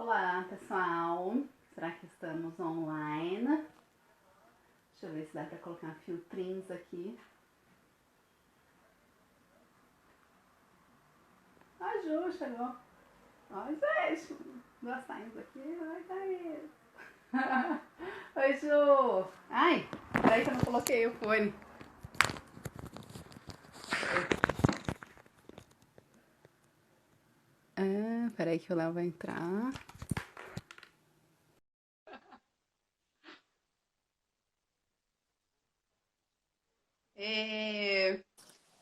Olá, pessoal. Será que estamos online? Deixa eu ver se dá para colocar filtrinhos aqui. A Ju chegou. Ó, gente, nós saímos aqui. Oi, Thaís. Oi, Ju. Ai, peraí que eu não coloquei o fone. Peraí que o Léo vai entrar.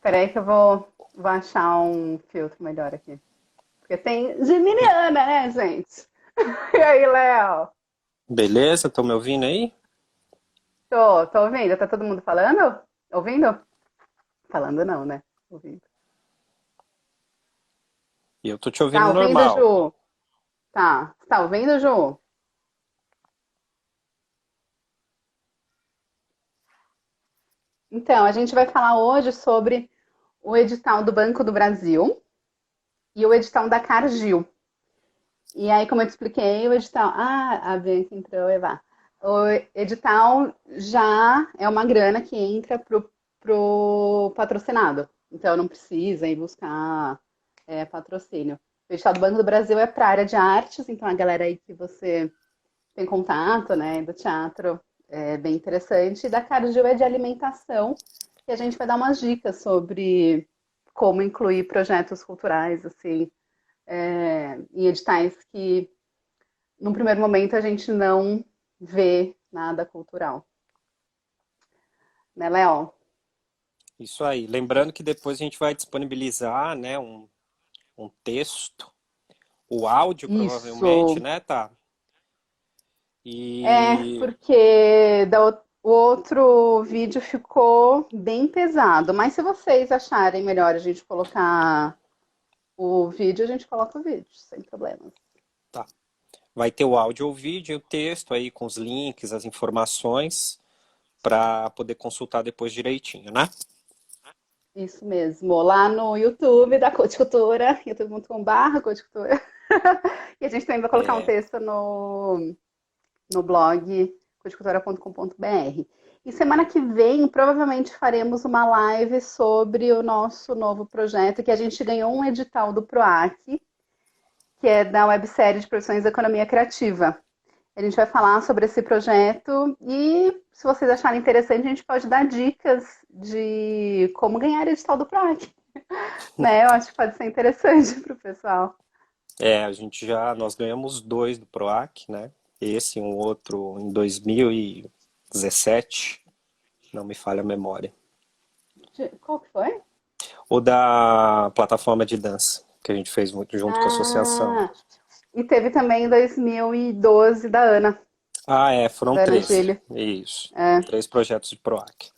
Peraí que eu vou achar um filtro melhor aqui. Porque tem geminiana, né, gente? E aí, Léo? Beleza, estão me ouvindo aí? Tô ouvindo. Tá todo mundo falando? Ouvindo? Falando não, né? Ouvindo. E eu tô te ouvindo Tá ouvindo, normal. Ju? Tá ouvindo, Ju? Então, a gente vai falar hoje sobre o edital do Banco do Brasil e o edital da Cargill. E aí, como eu te expliquei, o edital. Ah, a Bianca entrou, Eva. O edital já é uma grana que entra pro patrocinado. Então, não precisa ir buscar patrocínio. O edital do Banco do Brasil é para a área de artes, então a galera aí que você tem contato, né, do teatro, é bem interessante. E da Cargill é de alimentação, que a gente vai dar umas dicas sobre como incluir projetos culturais, assim, em editais que, num primeiro momento, a gente não vê nada cultural. Né, Léo? Isso aí. Lembrando que depois a gente vai disponibilizar, né, um texto, o áudio provavelmente, Isso. né, tá? É, E porque o outro vídeo ficou bem pesado. Mas se vocês acharem melhor a gente colocar o vídeo, a gente coloca o vídeo, sem problemas. tá. Vai ter o áudio ou o vídeo e o texto aí com os links, as informações para poder consultar depois direitinho, né? Isso mesmo. Lá no YouTube da Coticultura, youtube.com/barra Coticultura. E a gente também vai colocar um É, texto no blog coticultura.com.br. E semana que vem, provavelmente faremos uma live sobre o nosso novo projeto, que a gente ganhou um edital do PROAC, que é da websérie de profissões da economia criativa. A gente vai falar sobre esse projeto e, se vocês acharem interessante, a gente pode dar dicas de como ganhar edital do PROAC. Né? Eu acho que pode ser interessante para o pessoal. nós ganhamos dois do PROAC, né? Esse e um outro em 2017, não me falha a memória. Qual que foi? O da plataforma de dança, que a gente fez muito junto com a associação. Ah, e teve também em 2012 da Ana, Ah, foram da Ana três. Gili. Isso. É, Três projetos de PROAC.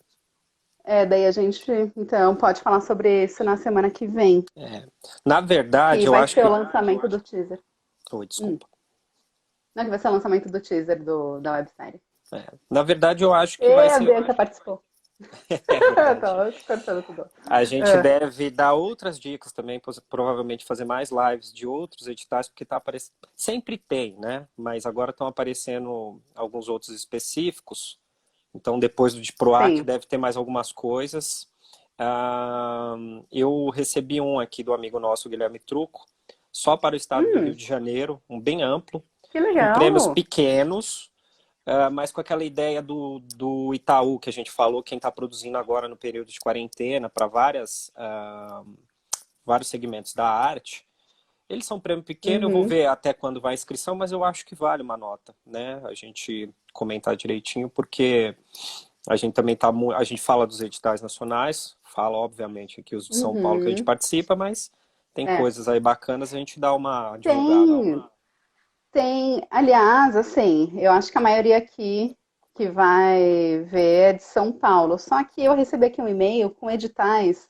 daí a gente, então, pode falar sobre isso na semana que vem, Na verdade, que eu vai acho ser o que. lançamento do teaser. Oi, Hum, desculpa. não, que vai ser o lançamento do teaser da websérie. Na verdade, eu acho que vai E a ser. Bianca participou. É verdade. Tô cortando tudo. A gente É, deve dar outras dicas também, provavelmente fazer mais lives de outros editais, porque tá aparecendo. Sempre tem, né? Mas agora estão aparecendo alguns outros específicos. Então, depois do de PROAC, sim. deve ter mais algumas coisas. Eu recebi um aqui do amigo nosso, Guilherme Truco, só para o estado do Rio Hum, de Janeiro, um bem amplo, que com prêmios legal. pequenos, mas com aquela ideia do Itaú que a gente falou, quem está produzindo agora no período de quarentena para vários segmentos da arte. Eles são um prêmio pequeno, eu vou Uhum. ver até quando vai a inscrição, mas eu acho que vale uma nota, né? A gente comentar direitinho, porque a gente também a gente fala dos editais nacionais, fala obviamente aqui os de São Paulo que a gente Uhum. participa, mas tem É. coisas aí bacanas, a gente dá uma divulgada. Tem, aliás, assim, eu acho que a maioria aqui que vai ver é de São Paulo. Só que eu recebi aqui um e-mail com editais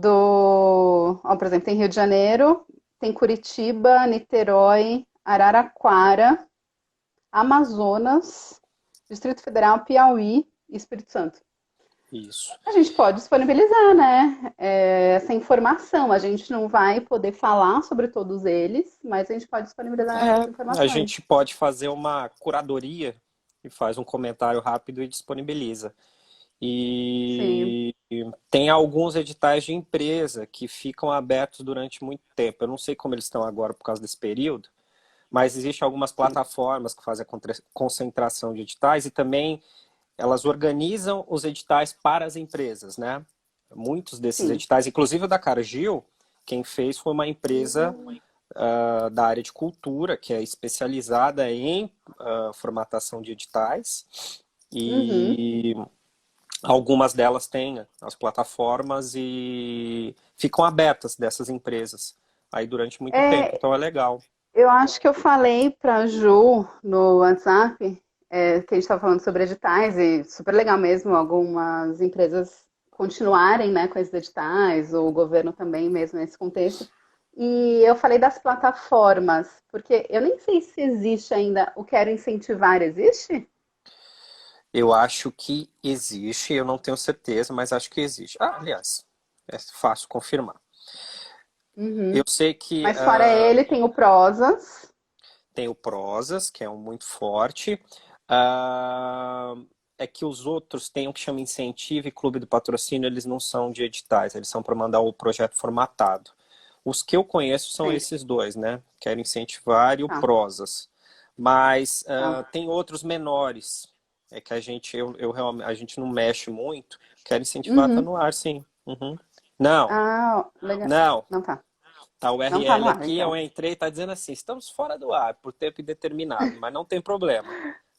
ó, por exemplo, tem Rio de Janeiro, tem Curitiba, Niterói, Araraquara, Amazonas, Distrito Federal, Piauí e Espírito Santo. Isso. A gente pode disponibilizar, né? Essa informação. A gente não vai poder falar sobre todos eles, mas a gente pode disponibilizar essas A informações. gente pode fazer uma curadoria e faz um comentário rápido e disponibiliza. Sim, E tem alguns editais de empresa que ficam abertos durante muito tempo. Eu não sei como eles estão agora por causa desse período, mas existem algumas sim. plataformas que fazem a concentração de editais e também elas organizam os editais para as empresas, né? Muitos desses Sim. editais, inclusive o da Cargill, quem fez foi uma empresa da área de cultura, que é especializada em formatação de editais, Uhum. e algumas delas têm as plataformas e ficam abertas dessas empresas aí durante muito tempo, É, então é legal. eu acho que eu falei para a Ju no WhatsApp, que a gente estava falando sobre editais, e super legal mesmo algumas empresas continuarem, né, com esses editais, o governo também mesmo nesse contexto. E eu falei das plataformas, porque eu nem sei se existe ainda o Quero Incentivar, existe? Eu acho que existe, eu não tenho certeza, mas acho que existe. Ah, aliás, é fácil confirmar. Eu Uhum. sei que Mas fora ele, tem o Prosas. tem o Prosas, que é um muito forte. Ah, é que os outros têm o que chama incentivo e clube do patrocínio, eles não são de editais, eles são para mandar o projeto formatado. Os que eu conheço são Sei. esses dois, né? Quero incentivar e o Tá, Prosas. Mas tá. tem outros menores. É que a gente, a gente não mexe muito. Quero incentivar, tá Uhum. no ar, sim. Uhum. Não, Ah, legal. não. Não tá. Tá o Não tá URL no ar, aqui, eu então. entrei, está dizendo assim, estamos fora do ar por tempo indeterminado, mas não tem problema.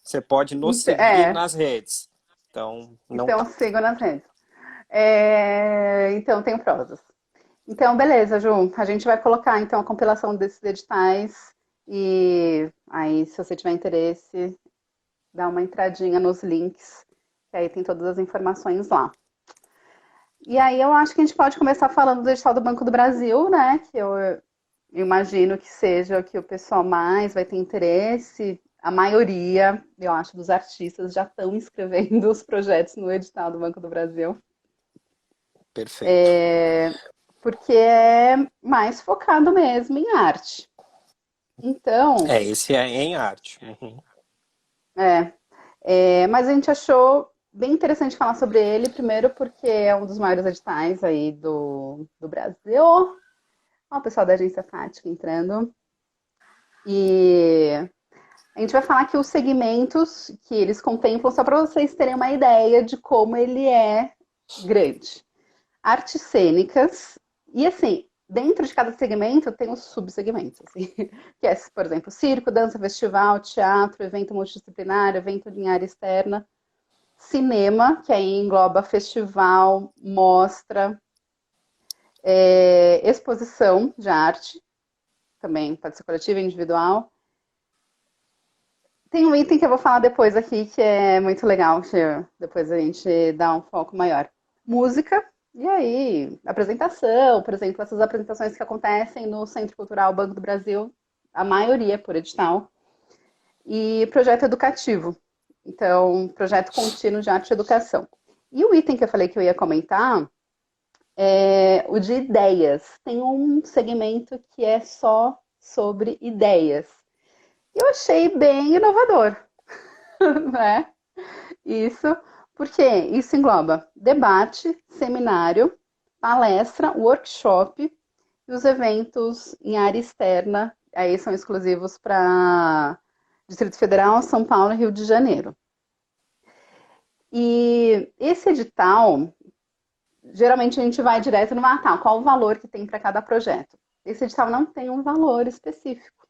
Você pode nos seguir É, nas redes. Então, não então tá. sigam nas redes. Então, tem prosas. Então, beleza, Ju. A gente vai colocar então a compilação desses editais e aí, se você tiver interesse, dá uma entradinha nos links, que aí tem todas as informações lá. E aí eu acho que a gente pode começar falando do edital do Banco do Brasil, né? Que eu imagino que seja o que o pessoal mais vai ter interesse. A maioria, eu acho, dos artistas já estão inscrevendo os projetos no edital do Banco do Brasil. Perfeito. Porque é mais focado mesmo em arte. Então, Esse é em arte. Uhum. é, mas a gente achou bem interessante falar sobre ele, primeiro porque é um dos maiores editais aí do Brasil. Ó, o pessoal da agência Fática entrando. E a gente vai falar aqui os segmentos que eles contemplam, só para vocês terem uma ideia de como ele é grande. Artes cênicas, e assim, dentro de cada segmento tem os subsegmentos, assim, que é, por exemplo, circo, dança, festival, teatro, evento multidisciplinar, evento em área externa, cinema, que aí engloba festival, mostra, exposição de arte, também pode ser coletiva e individual. Tem um item que eu vou falar depois aqui que é muito legal, que depois a gente dá um foco maior. Música, e aí, apresentação, por exemplo, essas apresentações que acontecem no Centro Cultural Banco do Brasil, a maioria por edital. E projeto educativo, então, projeto contínuo de arte e educação. E o item que eu falei que eu ia comentar é o de ideias. Tem um segmento que é só sobre ideias. Eu achei bem inovador, né? Isso, porque isso engloba debate, seminário, palestra, workshop e os eventos em área externa, aí são exclusivos para Distrito Federal, São Paulo e Rio de Janeiro. E esse edital, geralmente a gente vai direto no qual o valor que tem para cada projeto. Esse edital não tem um valor específico.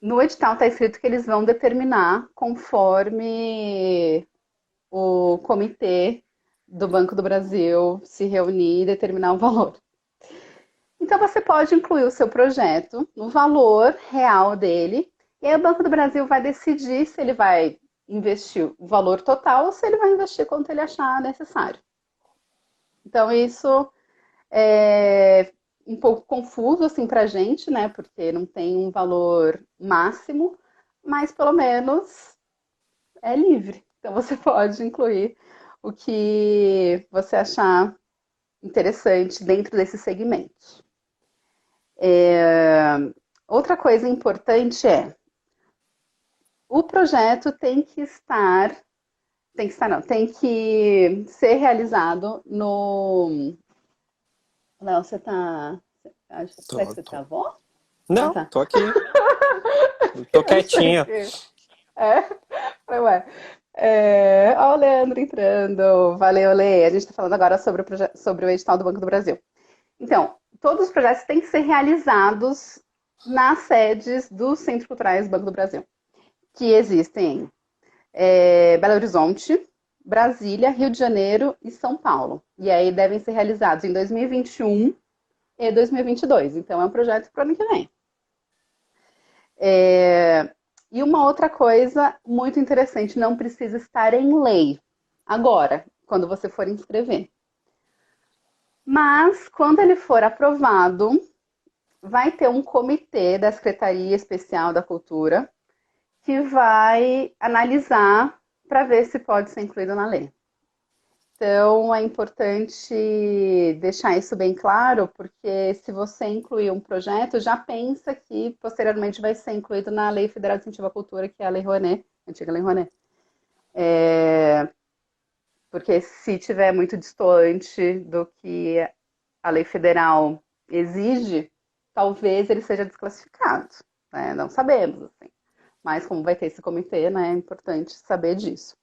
No edital está escrito que eles vão determinar conforme o comitê do Banco do Brasil se reunir e determinar o valor. Então você pode incluir o seu projeto no valor real dele, e aí o Banco do Brasil vai decidir se ele vai investir o valor total ou se ele vai investir quanto ele achar necessário. Então isso é um pouco confuso assim para a gente, né? Porque não tem um valor máximo, mas pelo menos é livre. Então você pode incluir o que você achar interessante dentro desse segmento. Outra coisa importante é, o projeto tem que ser realizado no... Léo, você tá... Será que Tô, você tô. travou? Ah, Não, tá. tô aqui. Tô Eu sei quietinha. que... É, ué. Ó, o Leandro entrando. Valeu, Lê. A gente está falando agora sobre sobre o edital do Banco do Brasil. Então, todos os projetos têm que ser realizados nas sedes dos Centros Culturais do Banco do Brasil, que existem em Belo Horizonte, Brasília, Rio de Janeiro e São Paulo. E aí devem ser realizados em 2021 e 2022. Então, é um projeto para o ano que vem. E uma outra coisa muito interessante, não precisa estar em lei agora, quando você for inscrever. Mas, quando ele for aprovado, vai ter um comitê da Secretaria Especial da Cultura que vai analisar para ver se pode ser incluído na lei. Então, é importante deixar isso bem claro, porque se você incluir um projeto, já pensa que posteriormente vai ser incluído na Lei Federal de Incentivo à Cultura, que é a Lei Rouanet, a antiga Lei Rouanet. Porque se tiver muito distante do que a lei federal exige, talvez ele seja desclassificado. Né? Não sabemos, assim. Mas como vai ter esse comitê, né, é importante saber disso.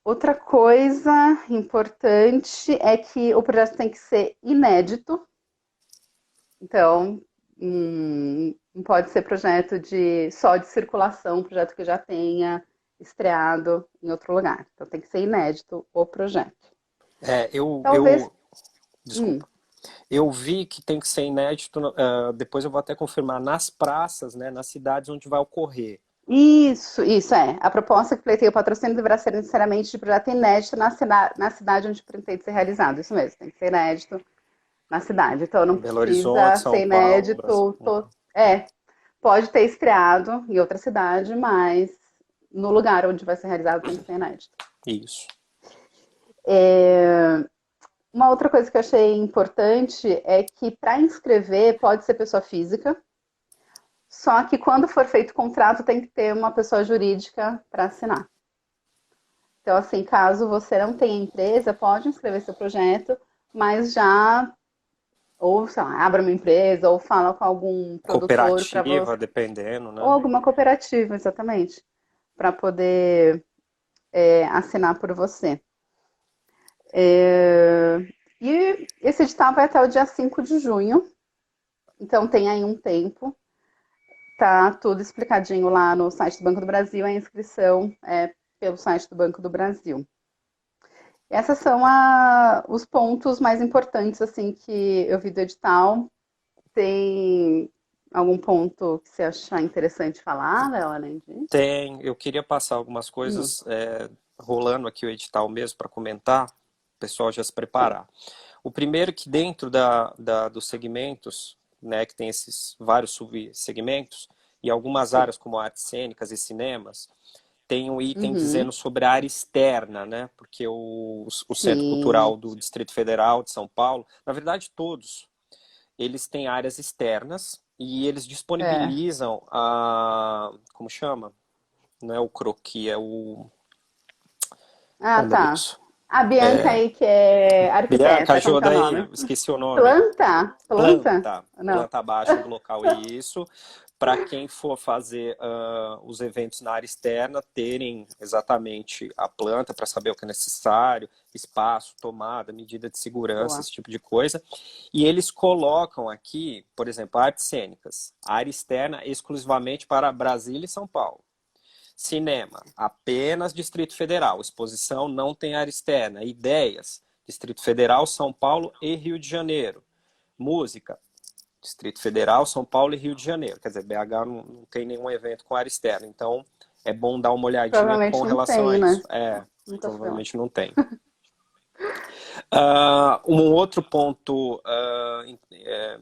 Outra coisa importante é que o projeto tem que ser inédito. Então, não pode ser projeto só de circulação, projeto que já tenha estreado em outro lugar. Então, tem que ser inédito o projeto. É, Talvez. hum, desculpa. Eu vi que tem que ser inédito, depois eu vou até confirmar, nas praças, né, nas cidades onde vai ocorrer. Isso é. A proposta que pleiteia o patrocínio deverá ser necessariamente de projeto inédito na cidade onde pretende ser realizado. Isso mesmo, tem que ser inédito na cidade. Então não Belo Horizonte, precisa São ser Paulo, Brasil. inédito. Pode ter estreado em outra cidade, mas no lugar onde vai ser realizado tem que ser inédito. Isso. Uma outra coisa que eu achei importante é que para inscrever pode ser pessoa física, só que quando for feito o contrato tem que ter uma pessoa jurídica para assinar. Então, assim, caso você não tenha empresa, pode inscrever seu projeto, mas já, ou sei lá, abra uma empresa, ou fala com algum produtor para você, Cooperativa, dependendo, ou né? alguma cooperativa, exatamente, para poder assinar por você. E esse edital vai até o dia 5 de junho, então tem aí um tempo. Tá tudo explicadinho lá no site do Banco do Brasil, a inscrição é pelo site do Banco do Brasil. Esses são os pontos mais importantes assim que eu vi do edital. Tem algum ponto que você achar interessante falar, Léo, além disso? Tem, eu queria passar algumas Hum, coisas rolando aqui o edital mesmo para comentar, o pessoal já se sim. preparar. O primeiro que dentro dos segmentos, né, que tem esses vários subsegmentos, e algumas Sim. áreas como artes cênicas e cinemas, tem um item Uhum. dizendo sobre a área externa, né? Porque o Centro Sim. Cultural do Distrito Federal de São Paulo, na verdade todos, eles têm áreas externas e eles É. disponibilizam como chama? Não é o croquis, é o... Ah, Oh, meu tá. Deus. A Bianca aí, que é Bianca, arquiteta, como que é o ajuda aí, nome? esqueci o nome. Planta? Planta? Planta, Não. planta baixa do local. E isso, para quem for fazer os eventos na área externa, terem exatamente a planta para saber o que é necessário, espaço, tomada, medida de segurança, Boa. esse tipo de coisa. E eles colocam aqui, por exemplo, artes cênicas, área externa exclusivamente para Brasília e São Paulo. Cinema, apenas Distrito Federal. Exposição não tem área externa. Ideias, Distrito Federal, São Paulo e Rio de Janeiro. Música, Distrito Federal, São Paulo e Rio de Janeiro. Quer dizer, BH não tem nenhum evento com área externa. Então, é bom dar uma olhadinha com Provavelmente não relação tem, a né? isso. É, Nunca fui lá. provavelmente não tem. Um outro ponto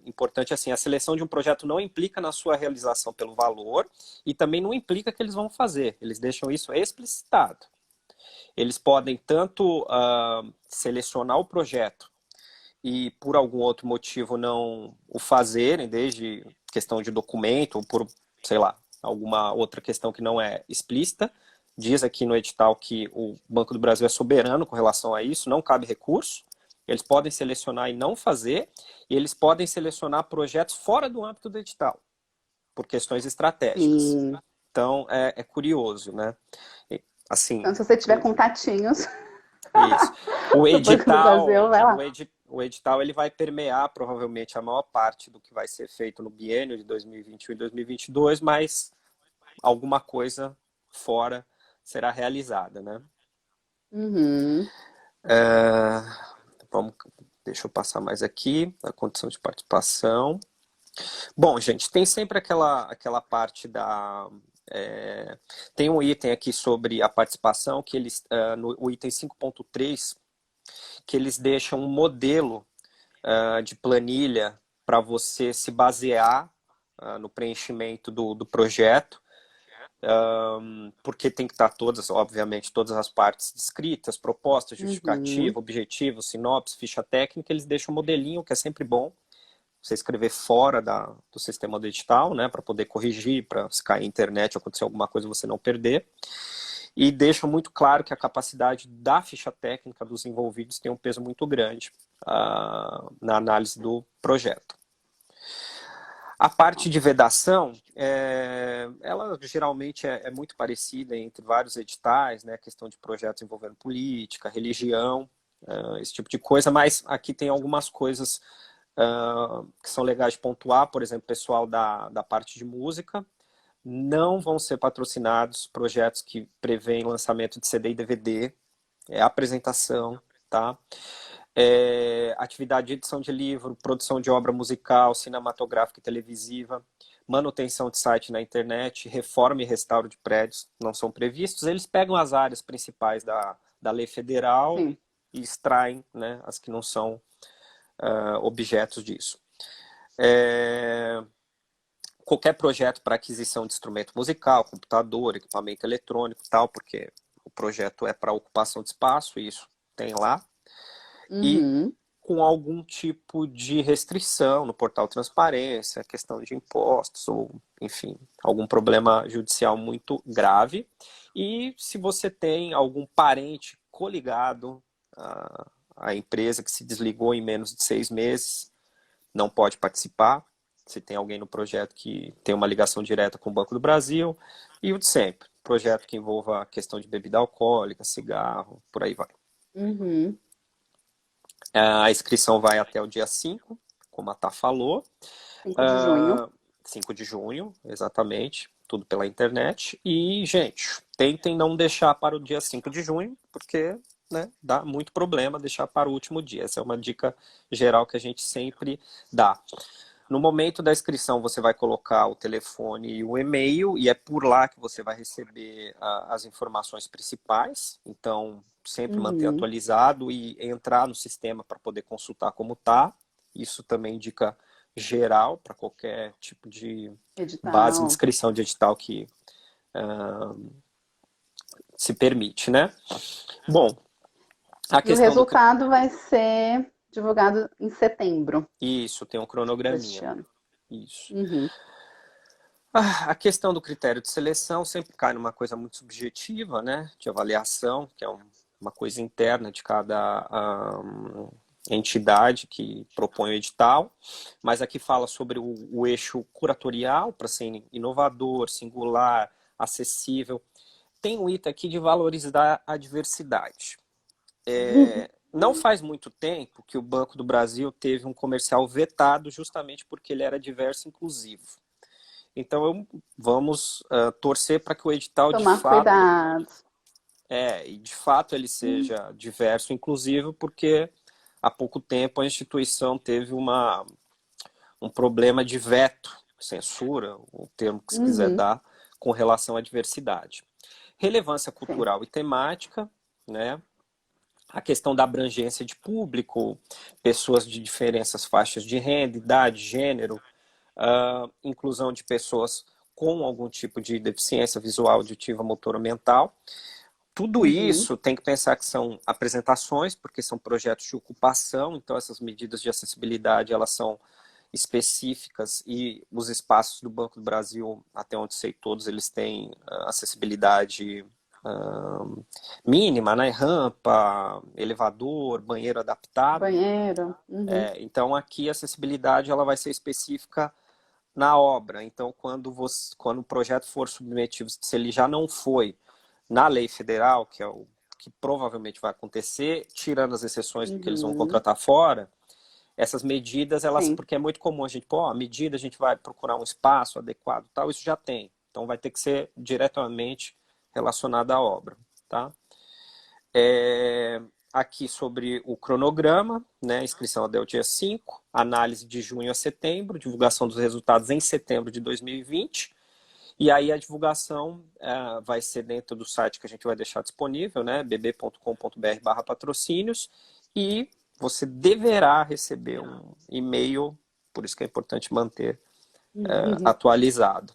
importante, assim, a seleção de um projeto não implica na sua realização pelo valor e também não implica que eles vão fazer. Eles deixam isso explicitado. eles podem tanto selecionar o projeto e por algum outro motivo não o fazerem, desde questão de documento ou por, sei lá, alguma outra questão que não é explícita. Diz aqui no edital que o Banco do Brasil é soberano com relação a isso, não cabe recurso. Eles podem selecionar e não fazer, e eles podem selecionar projetos fora do âmbito do edital, por questões estratégicas. Sim. Então, é curioso, né? Assim, Então, se você tiver contatinhos isso. O do Banco do edital, Brasil, vai lá. o edital ele vai permear provavelmente a maior parte do que vai ser feito no biênio de 2021 e 2022, mas alguma coisa fora será realizada, né? Uhum. É, vamos, deixa eu passar mais aqui, a condição de participação. Bom, gente, tem sempre aquela parte da... tem um item aqui sobre a participação, que eles, no item 5.3, que eles deixam um modelo de planilha para você se basear no preenchimento do projeto, porque tem que estar todas, obviamente, todas as partes descritas, propostas, Uhum. justificativa, objetivo, sinopse, ficha técnica, eles deixam um modelinho, que é sempre bom, você escrever fora do sistema do edital, né, para poder corrigir, para se cair a internet, acontecer alguma coisa, você não perder. E deixam muito claro que a capacidade da ficha técnica dos envolvidos tem um peso muito grande na análise do projeto. A parte de vedação, ela geralmente é muito parecida entre vários editais, né? Questão de projetos envolvendo política, religião, esse tipo de coisa, mas aqui tem algumas coisas que são legais de pontuar, por exemplo, pessoal da parte de música, não vão ser patrocinados projetos que prevêem lançamento de CD e DVD, apresentação, tá? Atividade de edição de livro, produção de obra musical, cinematográfica e televisiva, manutenção de site na internet, reforma e restauro de prédios não são previstos. Eles pegam as áreas principais da lei federal Sim. e extraem, né, as que não são objetos disso. Qualquer projeto para aquisição de instrumento musical, computador, equipamento eletrônico, tal, porque o projeto é para ocupação de espaço, e isso tem lá. E Uhum. com algum tipo de restrição no portal Transparência, questão de impostos, ou, enfim, algum problema judicial muito grave. E se você tem algum parente coligado à empresa que se desligou em menos de 6 meses, não pode participar. Se tem alguém no projeto que tem uma ligação direta com o Banco do Brasil. E o de sempre, projeto que envolva a questão de bebida alcoólica, cigarro, por aí vai. Uhum. A inscrição vai até o dia 5, como a Tá falou. 5 de junho. 5 de junho, exatamente. Tudo pela internet. E, gente, tentem não deixar para o dia 5 de junho, porque, né, dá muito problema deixar para o último dia. Essa é uma dica geral que a gente sempre dá. No momento da inscrição, você vai colocar o telefone e o e-mail, e é por lá que você vai receber as informações principais. Então, sempre manter Uhum. atualizado e entrar no sistema para poder consultar como está. Isso também é dica geral para qualquer tipo de base de Edital. inscrição de edital que se permite, né? Bom, a E o questão do... resultado vai ser divulgado em setembro Isso, tem um deste cronograminha. ano. Isso. Uhum. A questão do critério de seleção sempre cai numa coisa muito subjetiva, né? De avaliação, que é uma coisa interna de cada entidade que propõe o edital. Mas aqui fala sobre o eixo curatorial, para ser inovador, singular, acessível. Tem um item aqui de valorizar a diversidade. Não faz muito tempo que o Banco do Brasil teve um comercial vetado justamente porque ele era diverso e inclusivo. Então, vamos torcer para que o edital, Tomar cuidado. e de fato ele seja diverso e inclusivo, porque há pouco tempo a instituição teve um problema de veto, censura, o termo que se quiser Uhum. dar, com relação à diversidade. Relevância Sim. cultural e temática, né? A questão da abrangência de público, pessoas de diferentes faixas de renda, idade, gênero, inclusão de pessoas com algum tipo de deficiência visual, auditiva, motora, mental. Tudo Uhum. isso tem que pensar que são apresentações, porque são projetos de ocupação, então essas medidas de acessibilidade, elas são específicas e os espaços do Banco do Brasil, até onde sei todos, eles têm acessibilidade mínima, né? Rampa, elevador, banheiro adaptado. Banheiro. Uhum. Então aqui a acessibilidade ela vai ser específica na obra. Então quando o projeto for submetido, se ele já não foi na lei federal, que é o que provavelmente vai acontecer, tirando as exceções porque eles vão Uhum. contratar fora, essas medidas, elas, Sim. porque é muito comum a gente, pô, a medida a gente vai procurar um espaço adequado, tal, isso já tem. Então vai ter que ser diretamente relacionado à obra, tá? Aqui sobre o cronograma, né? Inscrição até o dia 5, análise de junho a setembro, divulgação dos resultados em setembro de 2020. E aí a divulgação vai ser dentro do site que a gente vai deixar disponível, né? bb.com.br/patrocínios, e você deverá receber um e-mail, por isso que é importante manter Uhum. atualizado.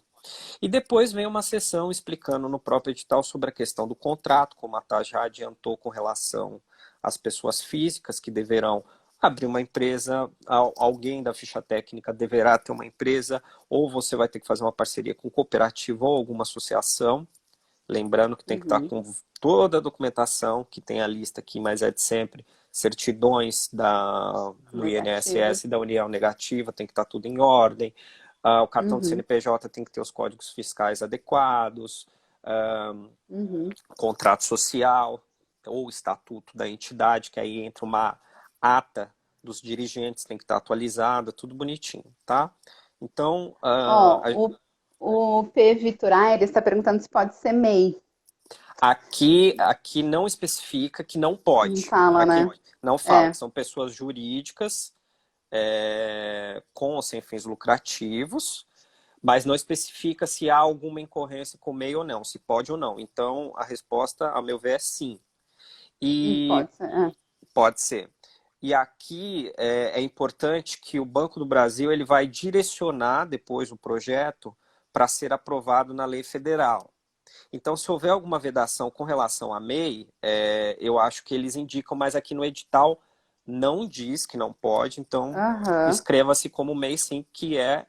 E depois vem uma sessão explicando no próprio edital sobre a questão do contrato, como a Tá já adiantou com relação às pessoas físicas que deverão abrir uma empresa, alguém da ficha técnica deverá ter uma empresa, ou você vai ter que fazer uma parceria com cooperativa ou alguma associação. Lembrando que tem que estar Uhum. com toda a documentação, que tem a lista aqui, mas é de sempre, certidões do Negativa. INSS e da União Negativa, tem que estar tudo em ordem. O cartão de Uhum. CNPJ tem que ter os códigos fiscais adequados, Uhum. contrato social ou estatuto da entidade, que aí entra uma ata dos dirigentes, tem que estar atualizada, tudo bonitinho, tá? Então, Ó, o P. Vitor Aires está perguntando se pode ser MEI. aqui não especifica que não Não pode. fala, Aqui né? não fala É. que são pessoas jurídicas com ou sem fins lucrativos, mas não especifica se há alguma incorrência com o MEI ou não, se pode ou não. Então, a resposta, a meu ver, é sim. E Pode ser. É. pode ser. E aqui é importante que o Banco do Brasil ele vai direcionar depois o projeto para ser aprovado na lei federal. Então, se houver alguma vedação com relação à MEI, eu acho que eles indicam, mas aqui no edital não diz que não pode, então Aham. escreva-se como MEI sim, que é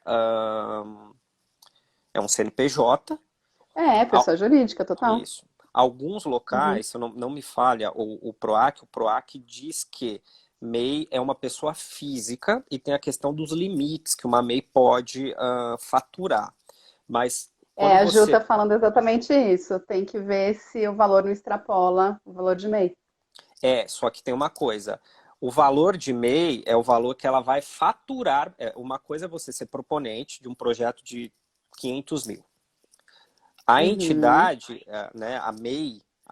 um CNPJ. É, pessoa jurídica, total. Isso. Alguns Uhum. locais, se eu não me falha, o PROAC diz que MEI é uma pessoa física e tem a questão dos limites que uma MEI pode faturar. Mas É, quando a Ju tá você falando exatamente isso. Tem que ver se o valor não extrapola o valor de MEI. só que tem uma coisa. O valor de MEI é o valor que ela vai faturar. Uma coisa é você ser proponente de um projeto de 500 mil. A Uhum. entidade, né, a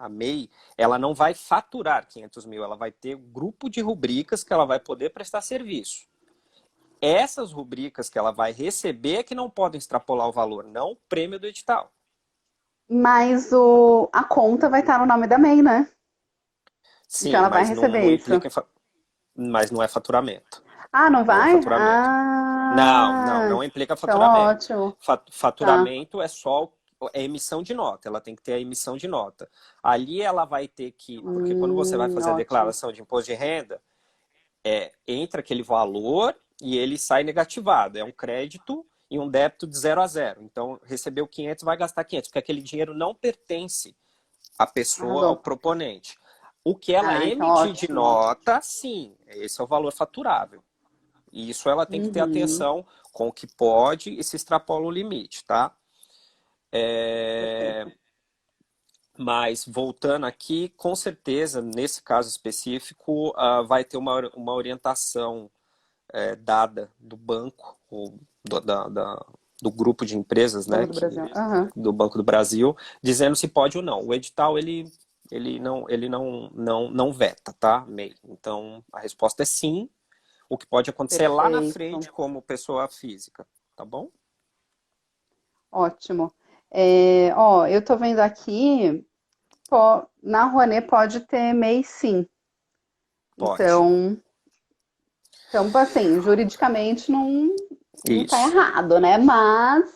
MEI, ela não vai faturar 500 mil, ela vai ter um grupo de rubricas que ela vai poder prestar serviço. Essas rubricas que ela vai receber é que não podem extrapolar o valor, não o prêmio do edital. Mas a conta vai estar no nome da MEI, né? Então Sim, ela vai mas não receber isso. implica, mas não é faturamento. Ah, não Não é vai? faturamento. Não, não, Ah, não implica então faturamento. ótimo. Tá. Faturamento é só a emissão de nota, ela tem que ter a emissão de nota. Ali ela vai ter que, porque quando você vai fazer a Ótimo. declaração de imposto de renda, entra aquele valor e ele sai negativado. É um crédito e um débito de 0 a 0. Então, recebeu 500, vai gastar 500, porque aquele dinheiro não pertence à pessoa, ao Arrasou. proponente. O que ela Ah, então emitir de ótimo. nota, sim, esse é o valor faturável. E isso ela tem que ter Uhum. atenção com o que pode e se extrapola o limite, tá? Perfeito. Mas voltando aqui, com certeza, nesse caso específico, vai ter uma orientação dada do banco, ou do grupo de empresas, né, Banco do Brasil. Aham. do Banco do Brasil, dizendo se pode ou não. O edital, ele não veta, tá, MEI? Então, a resposta é sim. O que pode acontecer lá na Perfeito. frente como pessoa física, tá bom? Ótimo. É, ó, eu tô vendo aqui, na Rouanet pode ter MEI sim. Pode. Então, assim, juridicamente não tá Isso. errado, né? Mas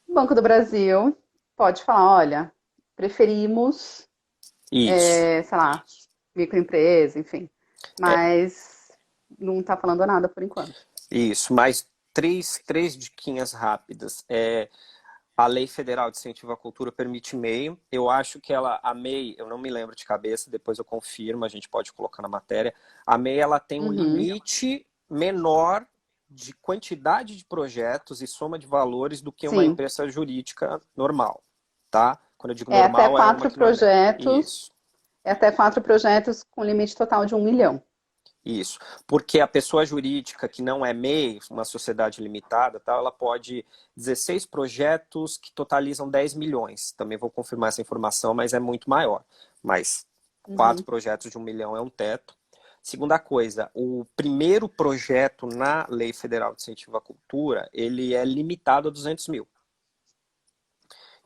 o Banco do Brasil pode falar, olha, preferimos. Isso, sei lá, microempresa, enfim. Mas não está falando nada por enquanto. isso. Mais três diquinhas rápidas. A Lei Federal de Incentivo à Cultura permite MEI. Eu acho que a MEI, eu não me lembro de cabeça, depois eu confirmo, a gente pode colocar na matéria. A MEI, ela tem um Uhum, limite menor de quantidade de projetos e soma de valores do que uma sim. empresa jurídica normal, tá? Quando eu digo É até normal, é uma quatro que não é MEI. projetos, Isso. é até 4 projetos com limite total de 1 milhão. Isso, porque a pessoa jurídica que não é MEI, uma sociedade limitada, tal, ela pode 16 projetos que totalizam 10 milhões. Também vou confirmar essa informação, mas é muito maior. Mas 4 projetos de 1 milhão é um teto. Segunda coisa, o primeiro projeto na Lei Federal de Incentivo à Cultura, ele é limitado a 200 mil.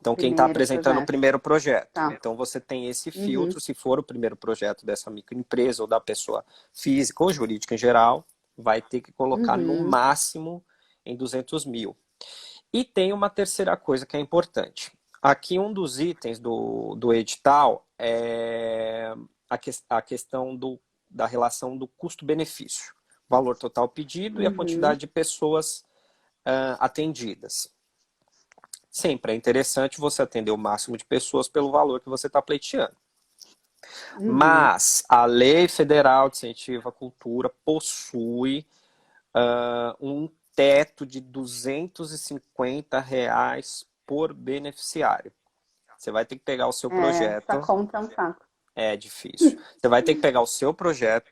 Então, quem está Primeiro apresentando o projeto. primeiro projeto. Tá. Então, você tem esse Uhum, filtro, se for o primeiro projeto dessa microempresa ou da pessoa física ou jurídica em geral, vai ter que colocar no uhum, máximo em 200 mil. E tem uma terceira coisa que é importante. Aqui, um dos itens do edital é a questão da relação do custo-benefício. Valor total pedido e a uhum, quantidade de pessoas atendidas. Sempre é interessante você atender o máximo de pessoas pelo valor que você está pleiteando. uhum. Mas a Lei Federal de Incentivo à Cultura possui um teto de R$ 250 por beneficiário. Você vai ter que pegar o seu Essa projeto, conta é um saco. é difícil. Você vai ter que pegar o seu projeto,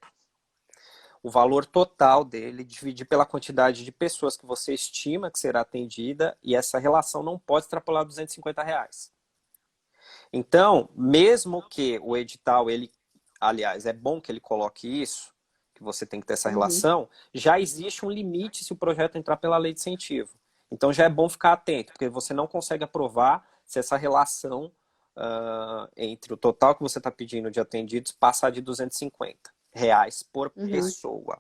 o valor total dele, dividir pela quantidade de pessoas que você estima que será atendida, e essa relação não pode extrapolar R$ 250. Então, mesmo que o edital, aliás, é bom que ele coloque isso, que você tem que ter essa Uhum. relação, já existe um limite se o projeto entrar pela lei de incentivo. Então já é bom ficar atento, porque você não consegue aprovar se essa relação entre o total que você está pedindo de atendidos passar de R$ 250 por Uhum. pessoa,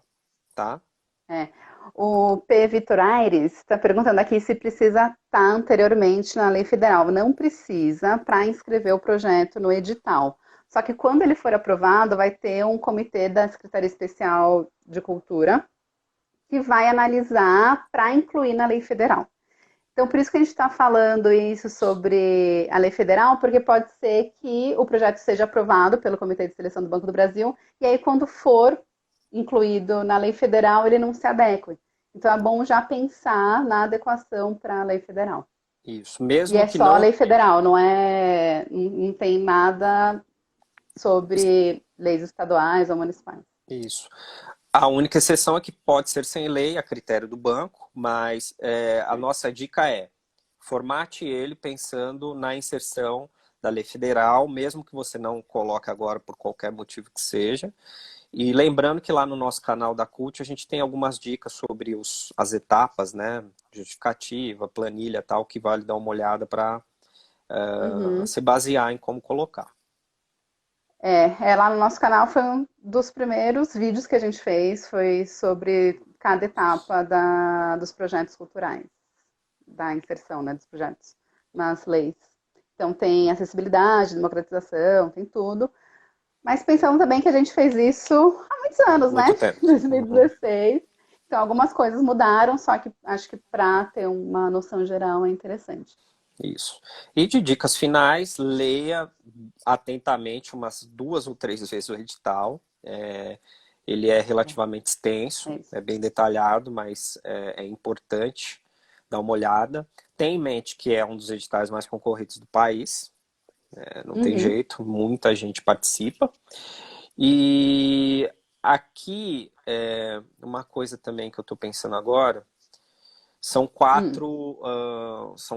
tá? É. O P. Vitor Aires está perguntando aqui se precisa estar anteriormente na lei federal. Não precisa para inscrever o projeto no edital. Só que quando ele for aprovado, vai ter um comitê da Secretaria Especial de Cultura que vai analisar para incluir na lei federal. Então, por isso que a gente está falando isso sobre a lei federal, porque pode ser que o projeto seja aprovado pelo Comitê de Seleção do Banco do Brasil, e aí, quando for incluído na lei federal, ele não se adeque. Então, é bom já pensar na adequação para a lei federal. Isso. E Mesmo é que só a não. lei federal, não tem nada sobre leis estaduais ou municipais. Isso. A única exceção é que pode ser sem lei, a critério do banco, mas a nossa dica é formate ele pensando na inserção da lei federal, mesmo que você não coloque agora por qualquer motivo que seja. E lembrando que lá no nosso canal da CUT a gente tem algumas dicas sobre as etapas, né? Justificativa, planilha tal, que vale dar uma olhada para Uhum. se basear em como colocar. Lá no nosso canal foi um dos primeiros vídeos que a gente fez, foi sobre cada etapa dos projetos culturais, da inserção, né, dos projetos nas leis. Então tem acessibilidade, democratização, tem tudo. Mas pensando também que a gente fez isso há muitos anos, né? Muito tempo. Uhum. 2016. Então algumas coisas mudaram, só que acho que para ter uma noção geral é interessante. Isso. E de dicas finais, leia atentamente umas 2 ou 3 vezes o edital. Ele é relativamente extenso, É isso. é bem detalhado, mas é importante dar uma olhada. Tenha em mente que é um dos editais mais concorridos do país, não tem Uhum. jeito, muita gente participa. E aqui, uma coisa também que eu estou pensando agora, são Hum.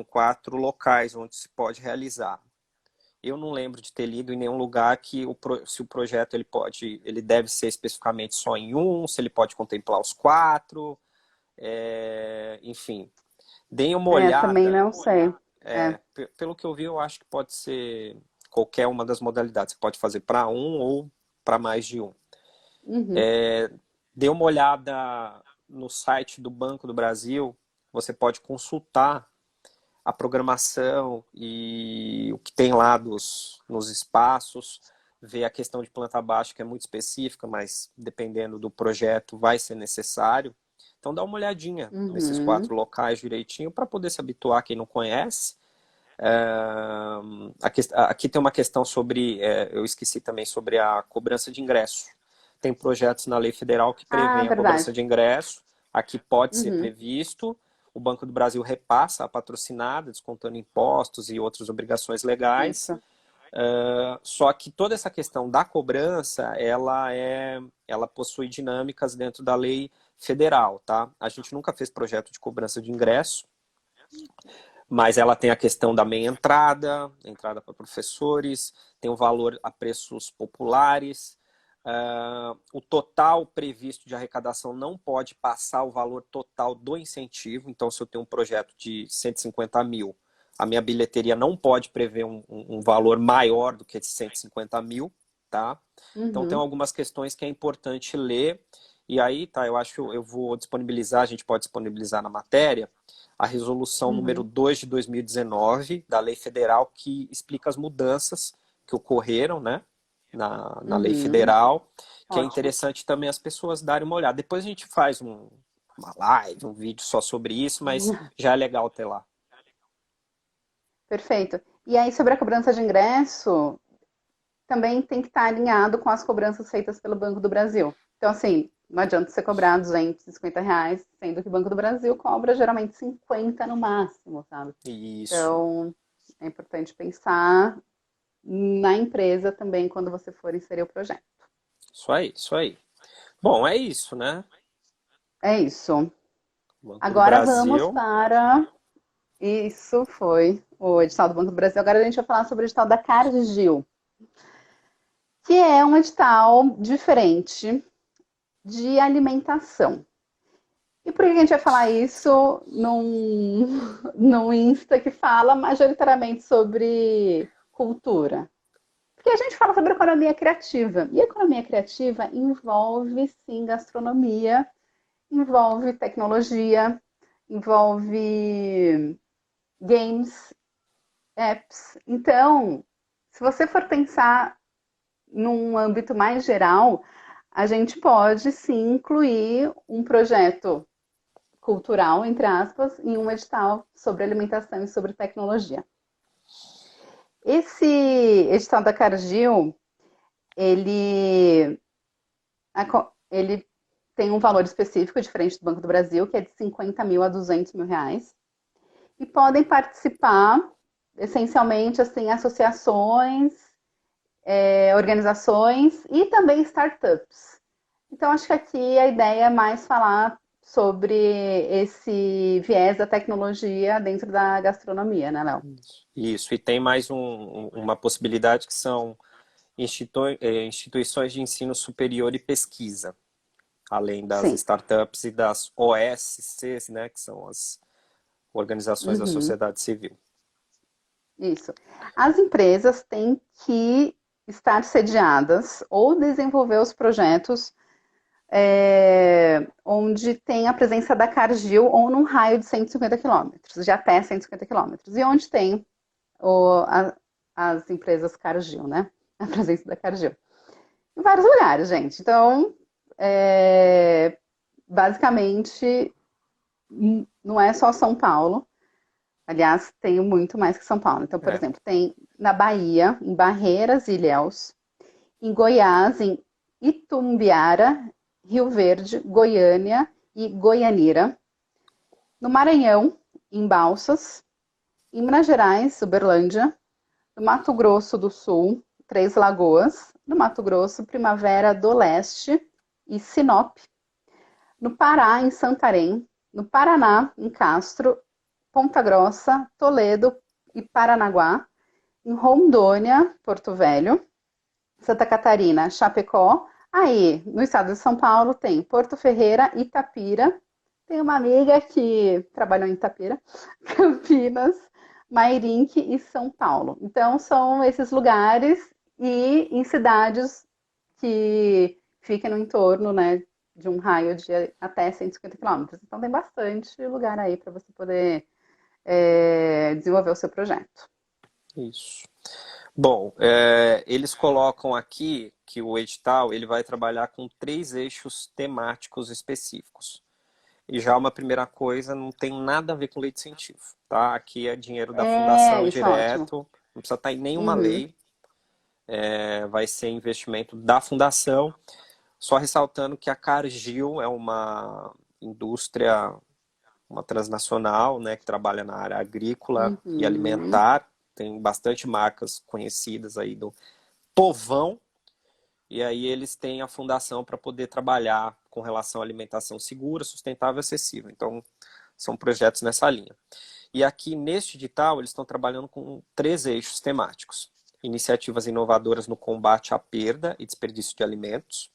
quatro locais onde se pode realizar. Eu não lembro de ter lido em nenhum lugar que se o projeto ele deve ser especificamente só em um, se ele pode contemplar os quatro, enfim. Deem uma Também olhada. não sei. É. Pelo que eu vi, eu acho que pode ser qualquer uma das modalidades. Você pode fazer para um ou para mais de um. Uhum. Dê uma olhada no site do Banco do Brasil. Você pode consultar a programação e o que tem lá nos espaços. ver a questão de planta baixa, que é muito específica, mas dependendo do projeto vai ser necessário. Então dá uma olhadinha nesses Uhum. 4 locais direitinho para poder se habituar quem não conhece. Aqui tem uma questão sobre, eu esqueci também, sobre a cobrança de ingresso. Tem projetos na lei federal que Ah, prevêem a cobrança verdade. de ingresso, aqui pode ser Uhum. previsto, o Banco do Brasil repassa a patrocinada, descontando impostos e outras obrigações legais. Isso. Só que toda essa questão da cobrança, ela possui dinâmicas dentro da lei federal, tá? A gente nunca fez projeto de cobrança de ingresso, mas ela tem a questão da meia entrada, entrada para professores, tem o valor a preços populares, o total previsto de arrecadação não pode passar o valor total do incentivo. Então, se eu tenho um projeto de 150 mil, a minha bilheteria não pode prever um valor maior do que de 150 mil, tá? Então, tem Uhum. algumas questões que é importante ler. E aí, tá, eu acho que eu vou disponibilizar, a gente pode disponibilizar na matéria, a resolução número Uhum. 2 de 2019 da Lei Federal, que explica as mudanças que ocorreram, né, na Lei Uhum. Federal, que é Ótimo. interessante também as pessoas darem uma olhada. Depois a gente faz uma live, um vídeo só sobre isso, mas já é legal ter lá. Perfeito. E aí, sobre a cobrança de ingresso, também tem que estar alinhado com as cobranças feitas pelo Banco do Brasil. Então, assim, não adianta você cobrar R$ 250, sendo que o Banco do Brasil cobra geralmente 50 no máximo, sabe? Isso, Então, é importante pensar na empresa também quando você for inserir o projeto. isso aí, isso aí. Bom, é isso, né? É isso. Banco do Agora vamos Brasil. para. Isso foi o edital do Banco do Brasil. Agora a gente vai falar sobre o edital da Cargill, que é um edital diferente de alimentação. E por que a gente vai falar isso num Insta que fala majoritariamente sobre cultura? Porque a gente fala sobre economia criativa. E economia criativa envolve, sim, gastronomia, envolve tecnologia, envolve games, apps. Então, se você for pensar num âmbito mais geral, a gente pode sim incluir um projeto cultural, entre aspas, em um edital sobre alimentação e sobre tecnologia. Esse edital da Cargill, ele, ele tem um valor específico, diferente do Banco do Brasil, que é de 50 mil a 200 mil reais. E podem participar, essencialmente, assim, associações, organizações e também startups. Então, acho que aqui a ideia é mais falar sobre esse viés da tecnologia dentro da gastronomia, né, Léo? Isso. E tem mais uma possibilidade que são instituições de ensino superior e pesquisa, além das Sim. startups e das OSCs, né, que são as organizações da Uhum. sociedade civil. Isso. As empresas têm que estar sediadas ou desenvolver os projetos onde tem a presença da Cargill ou num raio de 150 quilômetros, de até 150 quilômetros. E onde tem as empresas Cargill, né? A presença da Cargill. Em vários lugares, gente. Então, basicamente, não é só São Paulo. Aliás, tem muito mais que São Paulo. Então, por É, exemplo, tem na Bahia, em Barreiras e Ilhéus, em Goiás, em Itumbiara, Rio Verde, Goiânia e Goianira. No Maranhão, em Balsas. Em Minas Gerais, Uberlândia. No Mato Grosso do Sul, Três Lagoas. No Mato Grosso, Primavera do Leste e Sinop. No Pará, em Santarém. No Paraná, em Castro. Ponta Grossa, Toledo e Paranaguá. Em Rondônia, Porto Velho. Santa Catarina, Chapecó. Aí, no estado de São Paulo, tem Porto Ferreira, Itapira. Tem uma amiga que trabalhou em Itapira, Campinas, Mairinque e São Paulo. Então, são esses lugares e em cidades que fiquem no entorno, né, de um raio de até 150 quilômetros. Então, tem bastante lugar aí para você poder desenvolver o seu projeto. isso. Bom, eles colocam aqui que o edital ele vai trabalhar com 3 eixos temáticos específicos. E já uma primeira coisa, não tem nada a ver com lei de incentivo, tá? Aqui é dinheiro da É, fundação isso é ótimo. direto, não precisa estar em nenhuma Uhum, lei, vai ser investimento da fundação. Só ressaltando que a Cargill é uma indústria, uma transnacional, né, que trabalha na área agrícola e uhum. alimentar, tem bastante marcas conhecidas aí do povão, e aí eles têm a fundação para poder trabalhar com relação à alimentação segura, sustentável e acessível. Então, são projetos nessa linha. E aqui neste edital, eles estão trabalhando com 3 eixos temáticos. Iniciativas inovadoras no combate à perda e desperdício de alimentos,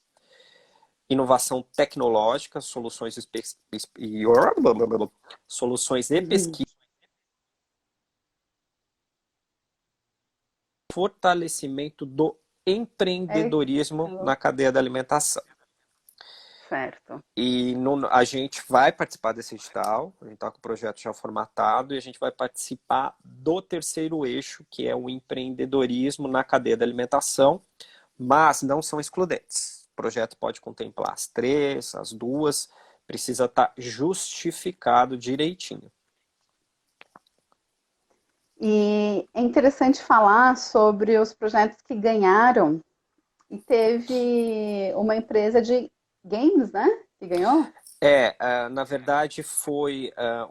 inovação tecnológica, soluções e Uhum. pesquisa, fortalecimento do É, empreendedorismo alô? na cadeia da alimentação. Certo. E a gente vai participar desse edital, a gente está com o projeto já formatado e a gente vai participar do terceiro eixo, que é o empreendedorismo na cadeia da alimentação, mas não são excludentes. O projeto pode contemplar as três, as duas, precisa estar justificado direitinho. E é interessante falar sobre os projetos que ganharam. E teve uma empresa de games, né? Que ganhou? Na verdade foi é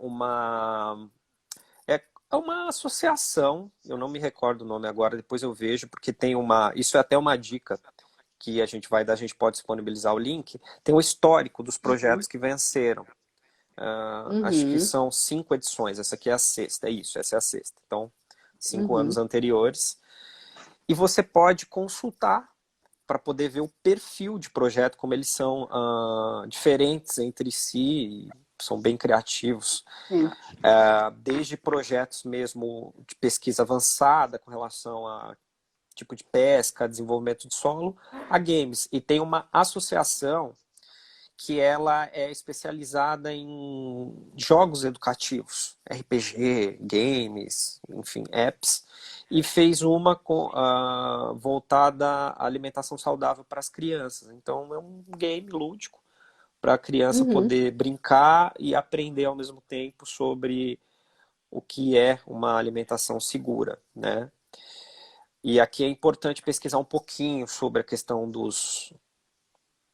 uma associação, eu não me recordo o nome agora, depois eu vejo, porque tem isso é até uma dica que a gente vai dar, a gente pode disponibilizar o link, tem o histórico dos Uhum. projetos que venceram. Acho que Uhum. são 5 edições, essa aqui é a sexta, é isso, essa é a sexta. Então, 5 anos Uhum. anteriores. E você pode consultar para poder ver o perfil de projeto, como eles são diferentes entre si, são bem criativos. Sim. Desde projetos mesmo de pesquisa avançada com relação a tipo de pesca, desenvolvimento de solo, a games. E tem uma associação que ela é especializada em jogos educativos, RPG, games, enfim, apps, e fez uma voltada à alimentação saudável para as crianças. Então é um game lúdico para a criança Uhum. poder brincar e aprender ao mesmo tempo sobre o que é uma alimentação segura, né? E aqui é importante pesquisar um pouquinho sobre a questão dos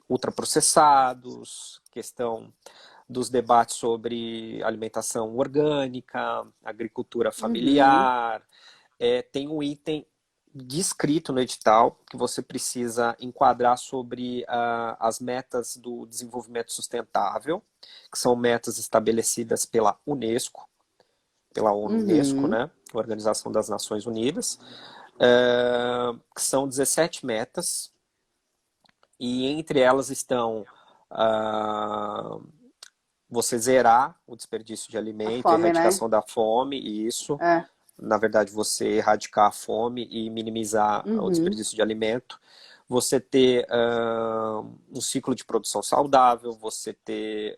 ultraprocessados, questão dos debates sobre alimentação orgânica, agricultura Uhum. familiar. Tem um item descrito no edital que você precisa enquadrar sobre as metas do desenvolvimento sustentável, que são metas estabelecidas pela Unesco, Uhum. né? Organização das Nações Unidas, que são 17 metas, e entre elas estão ah, você zerar o desperdício de A alimento, fome, né? erradicação da fome, e isso, É. na verdade, você erradicar a fome e minimizar o Uhum. desperdício de alimento, você ter um ciclo de produção saudável, você ter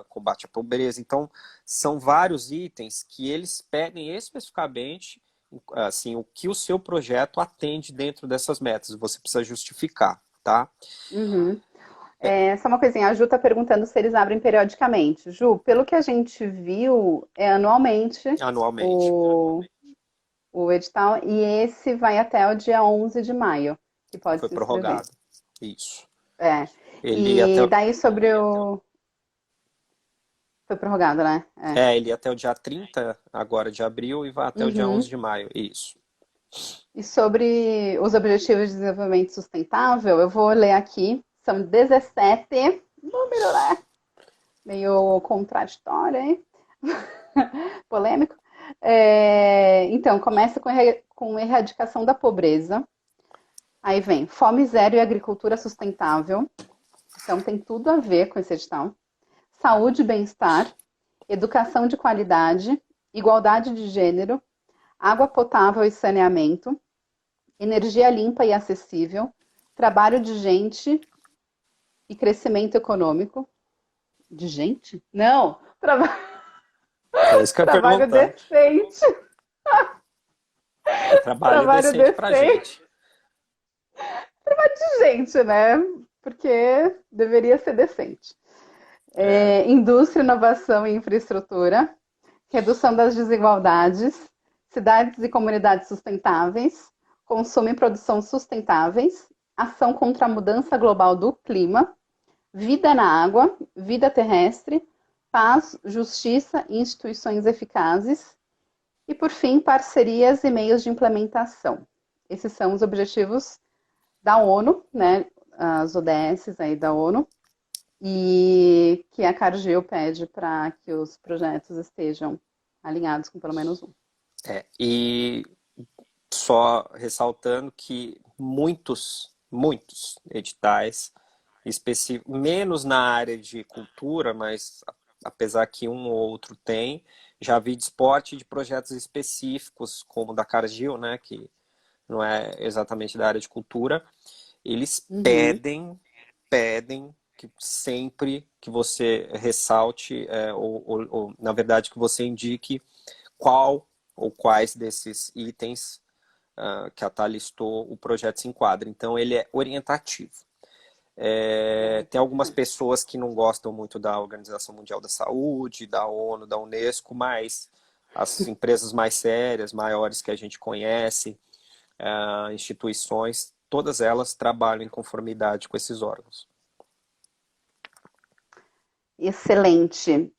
combate à pobreza. Então, são vários itens que eles pedem especificamente assim, o que o seu projeto atende dentro dessas metas. Você precisa justificar, tá? Uhum. É, só uma coisinha, a Ju tá perguntando se eles abrem periodicamente. Ju, pelo que a gente viu, é anualmente Anualmente. o, o edital, e esse vai até o dia 11 de maio, que pode Foi se inscrever. prorrogado. Isso. É. Ele ia até, E daí sobre o. Foi prorrogado, né? É. ele ia até o dia 30 agora de abril e vai até o dia 11 Uhum. de maio. Isso. E sobre os Objetivos de Desenvolvimento Sustentável, eu vou ler aqui. São 17. Número, né? Meio contraditório, hein? Polêmico. Então, começa com erradicação da pobreza. Aí vem fome zero e agricultura sustentável. Então, tem tudo a ver com esse edital. Saúde e bem-estar, educação de qualidade, igualdade de gênero, água potável e saneamento, energia limpa e acessível, trabalho de gente e crescimento econômico. De gente? Não! É isso que eu ia Trabalho perguntar. decente. Trabalho Trabalho decente pra decente gente. de gente, né? Porque deveria ser decente. É, Indústria, inovação e infraestrutura, redução das desigualdades, cidades e comunidades sustentáveis, consumo e produção sustentáveis, ação contra a mudança global do clima, vida na água, vida terrestre, paz, justiça e instituições eficazes, e, por fim, parcerias e meios de implementação. Esses são os objetivos da ONU, né, as ODSs aí da ONU, e que a Cargill pede para que os projetos estejam alinhados com pelo menos um. e só ressaltando que muitos editais, menos na área de cultura, mas apesar que um ou outro tem, já vi de esporte de projetos específicos, como o da Cargill, né, que não é exatamente da área de cultura, eles Uhum. pedem que sempre que você ressalte, ou, na verdade, que você indique qual ou quais desses itens que a Tá listou, o projeto se enquadra. Então, ele é orientativo. Tem algumas pessoas que não gostam muito da Organização Mundial da Saúde, da ONU, da Unesco, mas as empresas mais sérias, maiores que a gente conhece, instituições, todas elas trabalham em conformidade com esses órgãos. Excelente.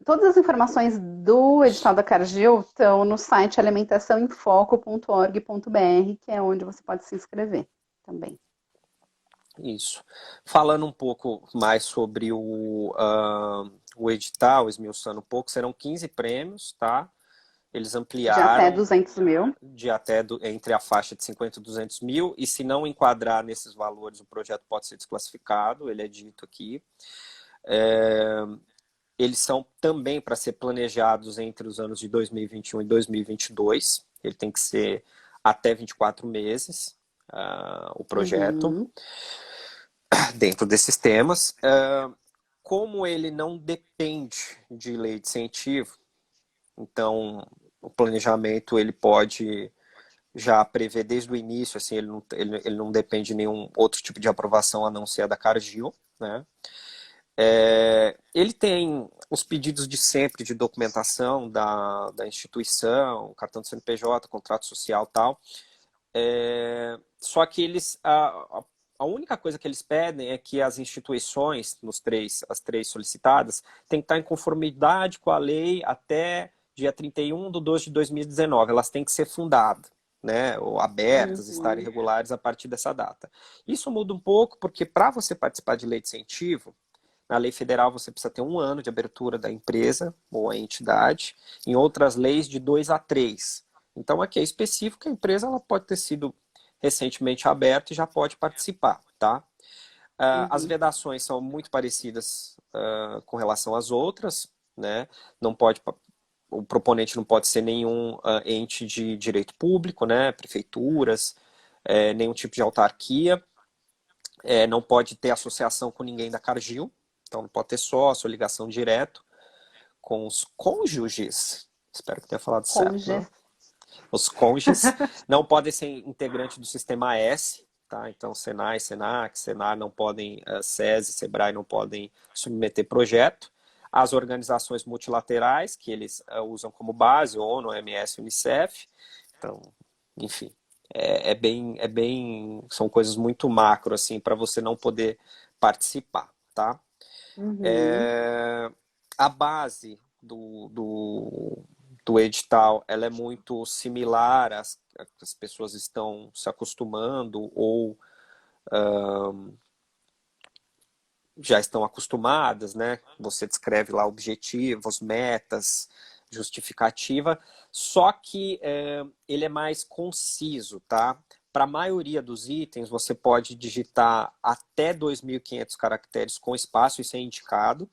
Todas as informações do edital da Cargill estão no site alimentaçãoemfoco.org.br, que é onde você pode se inscrever também. Isso. Falando um pouco mais sobre o edital, esmiuçando um pouco, serão 15 prêmios, tá? Eles De até ampliaram 200 mil. de até entre a faixa de 50 e 200 mil, e se não enquadrar nesses valores, o projeto pode ser desclassificado, ele é dito aqui. Eles são também para ser planejados entre os anos de 2021 e 2022, ele tem que ser até 24 meses, o projeto, Uhum. dentro desses temas. Como ele não depende de lei de incentivo, então o planejamento ele pode já prever desde o início, assim, ele não depende de nenhum outro tipo de aprovação a não ser a da Cargill, né? Ele tem os pedidos de sempre de documentação da instituição, cartão do CNPJ, contrato social e tal. Só que a única coisa que eles pedem é que as instituições, as três solicitadas, têm que estar em conformidade com a lei até dia 31 de 12 de 2019. Elas têm que ser fundadas, né, ou abertas, estarem Uhum. regulares a partir dessa data. Isso muda um pouco, porque para você participar de lei de incentivo, na lei federal você precisa ter 1 ano de abertura da empresa ou a entidade, em outras leis de 2 a 3. Então aqui é específico, a empresa ela pode ter sido recentemente aberta e já pode participar, tá? As Uhum. vedações são muito parecidas com relação às outras, né? Não pode, o proponente não pode ser nenhum ente de direito público, né? Prefeituras, nenhum tipo de autarquia, não pode ter associação com ninguém da Cargill, então não pode ter sócio, ligação direto com os cônjuges. Espero que tenha falado certo, né? Cônjuges. Os cônjuges não podem ser integrantes do sistema S, tá? Então, Senai, Senac, Senar não podem, SESI, Sebrae não podem submeter projeto. As organizações multilaterais, que eles usam como base, ONU, OMS, Unicef. Então, enfim, são coisas muito macro, assim, para você não poder participar, tá? Uhum. A base do edital ela é muito similar, as pessoas estão se acostumando ou já estão acostumadas, né? Você descreve lá objetivos, metas, justificativa, só que ele é mais conciso, tá? Para a maioria dos itens, você pode digitar até 2.500 caracteres com espaço, isso é indicado.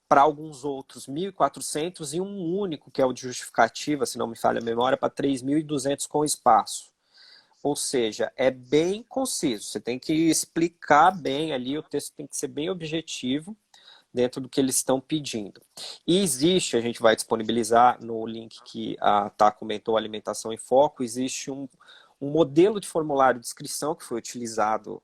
Para alguns outros, 1.400 e um único, que é o de justificativa, se não me falha a memória, para 3.200 com espaço. Ou seja, é bem conciso. Você tem que explicar bem ali, o texto tem que ser bem objetivo, dentro do que eles estão pedindo. E existe, a gente vai disponibilizar no link que a Tá comentou, Alimentação em Foco, existe um modelo de formulário de inscrição que foi utilizado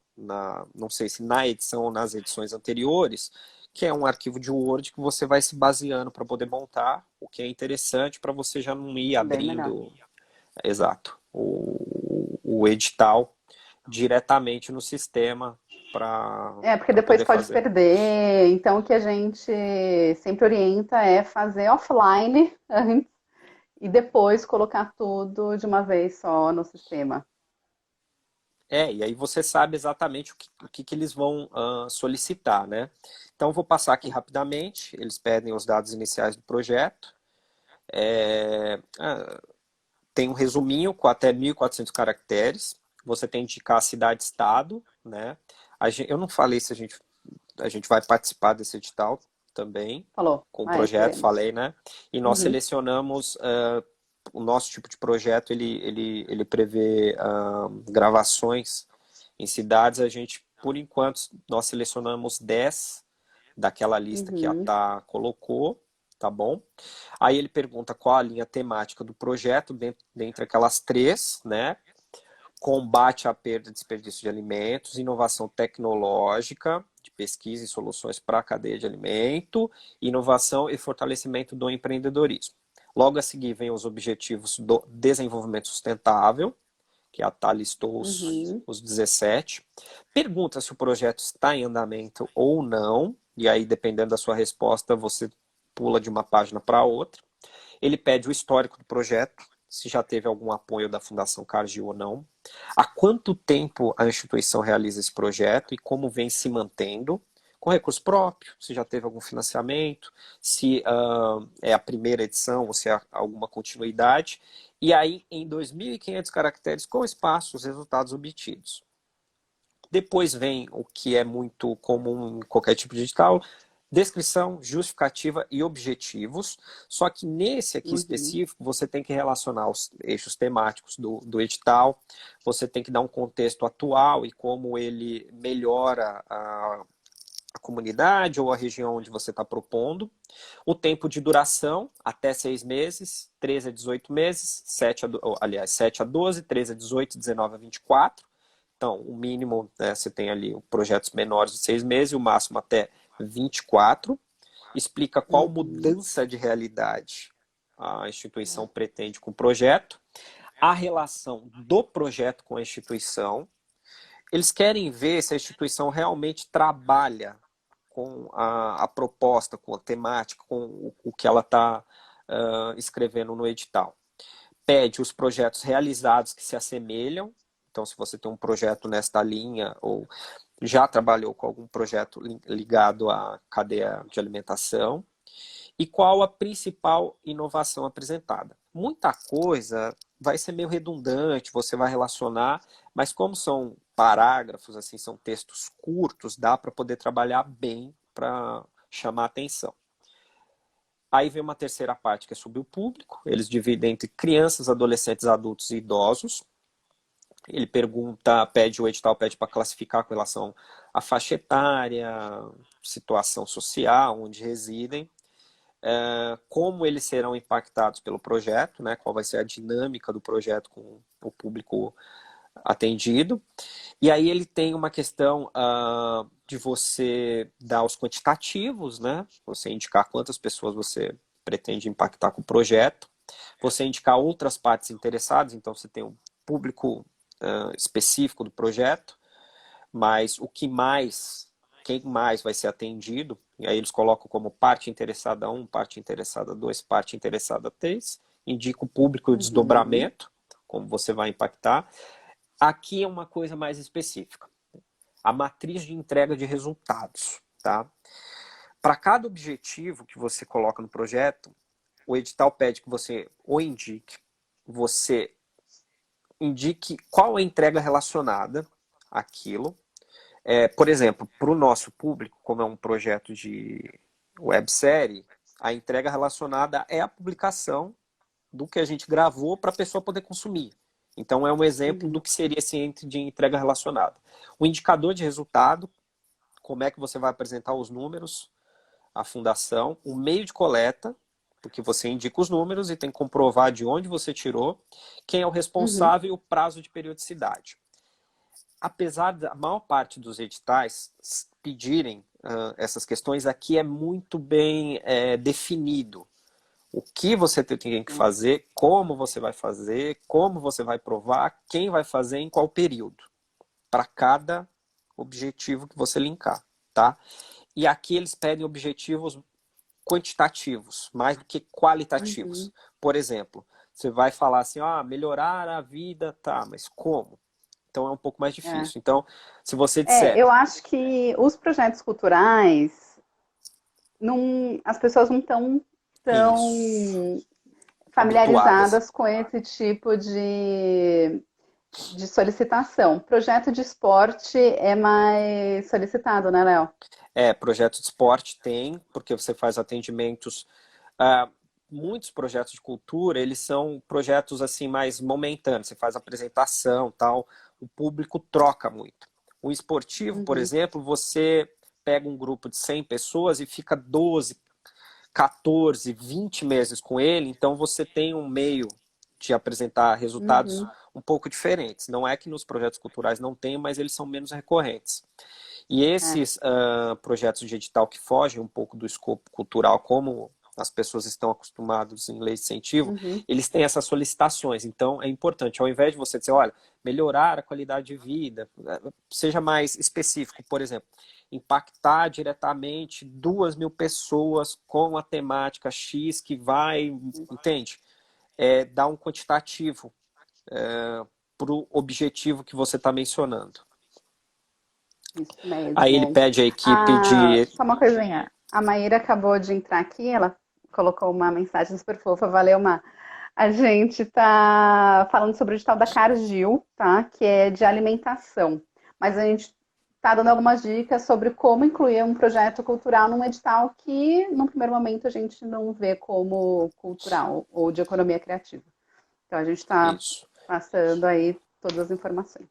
não sei se na edição ou nas edições anteriores, que é um arquivo de Word que você vai se baseando para poder montar, o que é interessante para você já não ir Bem melhor. abrindo, exato, o edital diretamente no sistema Porque para depois poder pode fazer. perder. Então, o que a gente sempre orienta é fazer offline antes e depois colocar tudo de uma vez só no sistema. E aí você sabe exatamente o que eles vão solicitar, né? Então, vou passar aqui rapidamente. Eles pedem os dados iniciais do projeto. Tem um resuminho com até 1.400 caracteres. Você tem que indicar a cidade e estado, né? Eu não falei se a gente vai participar desse edital também, Falou. com o Ah, é, projeto, queremos. falei, né? E nós Uhum, selecionamos o nosso tipo de projeto, ele prevê gravações em cidades. A gente, por enquanto, nós selecionamos 10 daquela lista que a uhum, Tá colocou, tá bom? Aí ele pergunta qual a linha temática do projeto, dentre aquelas três, né? Combate à perda e desperdício de alimentos, inovação tecnológica, de pesquisa e soluções para a cadeia de alimento, inovação e fortalecimento do empreendedorismo. Logo a seguir vem os objetivos do desenvolvimento sustentável, que a Tá listou uhum. os 17. Pergunta se o projeto está em andamento ou não, e aí, dependendo da sua resposta, você pula de uma página para outra. Ele pede o histórico do projeto, se já teve algum apoio da Fundação Cargill ou não. Há quanto tempo a instituição realiza esse projeto e como vem se mantendo? Com recurso próprio, se já teve algum financiamento, se é a primeira edição ou se há alguma continuidade. E aí, em 2.500 caracteres, com espaço, os resultados obtidos. Depois vem o que é muito comum em qualquer tipo de edital: descrição, justificativa e objetivos. Só que nesse aqui Uhum. específico, você tem que relacionar os eixos temáticos do edital, você tem que dar um contexto atual e como ele melhora a comunidade ou a região onde você está propondo. O tempo de duração, até 6 meses, 13 a 18 meses, 7 a 12, 13 a 18, 19 a 24. Então, o mínimo, né, você tem ali projetos menores de 6 meses, e o máximo até 24. Explica qual Uhum. mudança de realidade a instituição pretende com o projeto, a relação do projeto com a instituição. Eles querem ver se a instituição realmente trabalha com a proposta, com a temática, com o que ela está escrevendo no edital. Pede os projetos realizados que se assemelham. Então, se você tem um projeto nesta linha ou já trabalhou com algum projeto ligado à cadeia de alimentação, e qual a principal inovação apresentada. Muita coisa vai ser meio redundante, você vai relacionar, mas como são parágrafos, assim, são textos curtos, dá para poder trabalhar bem para chamar atenção. Aí vem uma terceira parte que é sobre o público. Eles dividem entre crianças, adolescentes, adultos e idosos. Ele o edital pede para classificar com relação à faixa etária, situação social, onde residem, como eles serão impactados pelo projeto, né, qual vai ser a dinâmica do projeto com o público atendido. E aí ele tem uma questão de você dar os quantitativos, né, você indicar quantas pessoas você pretende impactar com o projeto, você indicar outras partes interessadas, então você tem um público específico do projeto, mas quem mais vai ser atendido, e aí eles colocam como parte interessada 1, parte interessada 2, parte interessada 3, indica o público e o Uhum. desdobramento, como você vai impactar. Aqui é uma coisa mais específica, a matriz de entrega de resultados, tá? Para cada objetivo que você coloca no projeto, o edital pede que você indique qual é a entrega relacionada àquilo. Por exemplo, para o nosso público, como é um projeto de websérie, a entrega relacionada é a publicação do que a gente gravou para a pessoa poder consumir. Então, é um exemplo do Uhum. que seria esse ente de entrega relacionada. O indicador de resultado, como é que você vai apresentar os números, a fundação, o meio de coleta, porque você indica os números e tem que comprovar de onde você tirou, quem é o Uhum. responsável e o prazo de periodicidade. Apesar da maior parte dos editais pedirem essas questões, aqui é muito bem definido o que você tem que fazer, como você vai provar, quem vai fazer em qual período, para cada objetivo que você linkar, tá? E aqui eles pedem objetivos quantitativos, mais do que qualitativos. Uhum. Por exemplo, você vai falar assim, melhorar a vida, tá, mas como? Então é um pouco mais É. difícil. Então, se você disser Eu acho que os projetos culturais, não, as pessoas não estão isso, tão habituadas. familiarizadas com esse tipo de solicitação. Projeto de esporte é mais solicitado, né, Léo? Projeto de esporte tem, porque você faz atendimentos. ah, Muitos projetos de cultura, eles são projetos assim mais momentâneos. Você faz apresentação, tal. O público troca muito. O esportivo, por Uhum, exemplo, você pega um grupo de 100 pessoas e fica 12, 14, 20 meses com ele, então você tem um meio de apresentar resultados uhum, um pouco diferentes. Não é que nos projetos culturais não tem, mas eles são menos recorrentes. E é, esses projetos de edital que fogem um pouco do escopo cultural, como as pessoas estão acostumadas em leis de incentivo, uhum, eles têm essas solicitações. Então, é importante, ao invés de você dizer, olha, melhorar a qualidade de vida, seja mais específico, por exemplo, impactar diretamente 2.000 pessoas com a temática X que vai, entende? Dar um quantitativo para o objetivo que você está mencionando. isso Aí ele mesmo. pede a equipe Ah, de só uma coisinha. A Maíra acabou de entrar aqui, ela colocou uma mensagem super fofa, valeu, Má. A gente tá falando sobre o edital da Cargill, tá? Que é de alimentação. Mas a gente tá dando algumas dicas sobre como incluir um projeto cultural num edital que, num primeiro momento, a gente não vê como cultural ou de economia criativa. Então, a gente está isso. passando aí todas as informações.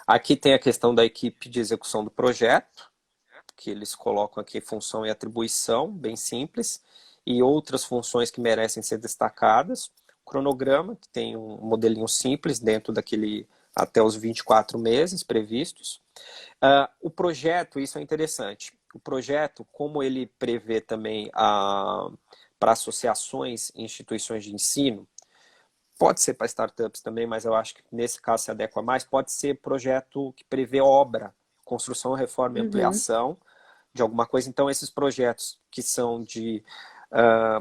Aqui tem a questão da equipe de execução do projeto, que eles colocam aqui função e atribuição, bem simples, e outras funções que merecem ser destacadas. Cronograma, que tem um modelinho simples dentro daquele até os 24 meses previstos. O projeto, isso é interessante. O projeto, como ele prevê também para associações e instituições de ensino, pode ser para startups também, mas eu acho que nesse caso se adequa mais, pode ser projeto que prevê obra, construção, reforma e Uhum, ampliação de alguma coisa. Então, esses projetos que são de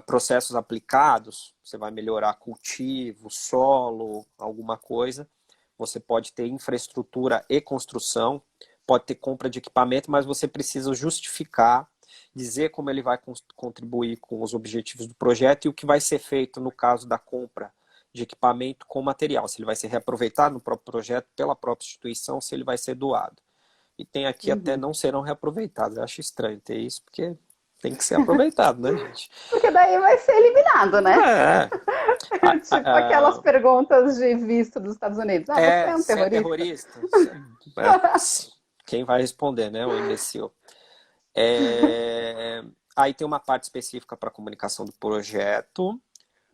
processos aplicados, você vai melhorar cultivo, solo, alguma coisa. Você pode ter infraestrutura e construção, pode ter compra de equipamento, mas você precisa justificar, dizer como ele vai contribuir com os objetivos do projeto e o que vai ser feito no caso da compra de equipamento com material, se ele vai ser reaproveitado no próprio projeto pela própria instituição, se ele vai ser doado. E tem aqui até uhum. não serão reaproveitados. Eu acho estranho ter isso, porque tem que ser aproveitado, né, gente? Porque daí vai ser eliminado, né? É, Tipo aquelas perguntas de visto dos Estados Unidos. Ah, você é um se é terrorista? terrorista, quem vai responder, né? O imbecil. Aí tem uma parte específica para comunicação do projeto,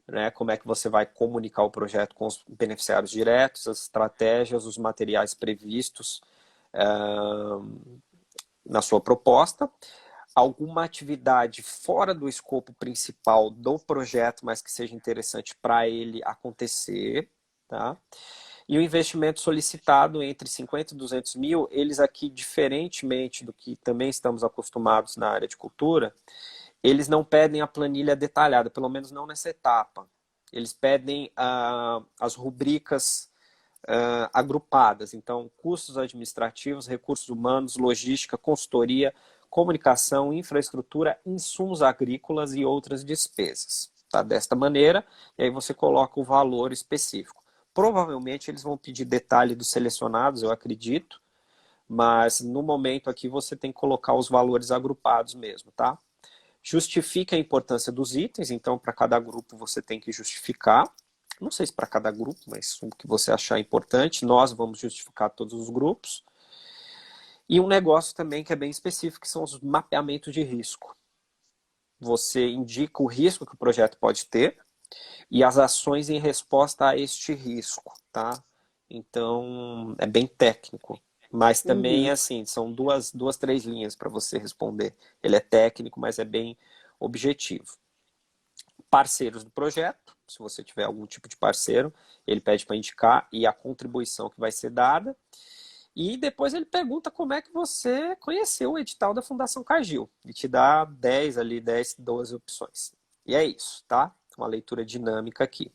né? Como é que você vai comunicar o projeto com os beneficiários diretos, as estratégias, os materiais previstos na sua proposta. Alguma atividade fora do escopo principal do projeto, mas que seja interessante para ele acontecer, tá? E o investimento solicitado entre 50 e 200 mil, eles aqui, diferentemente do que também estamos acostumados na área de cultura, eles não pedem a planilha detalhada, pelo menos não nessa etapa. Eles pedem as rubricas agrupadas. Então, custos administrativos, recursos humanos, logística, consultoria, comunicação, infraestrutura, insumos agrícolas e outras despesas. Tá? Desta maneira, e aí você coloca o valor específico. Provavelmente eles vão pedir detalhe dos selecionados, eu acredito, mas no momento aqui você tem que colocar os valores agrupados mesmo, tá? Justifica a importância dos itens, então para cada grupo você tem que justificar. Não sei se para cada grupo, mas o que você achar importante, nós vamos justificar todos os grupos. E um negócio também que é bem específico, que são os mapeamentos de risco. você indica o risco que o projeto pode ter e as ações em resposta a este risco, tá? Então, é bem técnico. Mas também, Uhum. assim, são três linhas para você responder. Ele é técnico, mas é bem objetivo. Parceiros do projeto, se você tiver algum tipo de parceiro, ele pede para indicar e a contribuição que vai ser dada. E depois ele pergunta como é que você conheceu o edital da Fundação Cargill. Ele te dá 10 ali, 10, 12 opções. E é isso, tá? Uma leitura dinâmica aqui.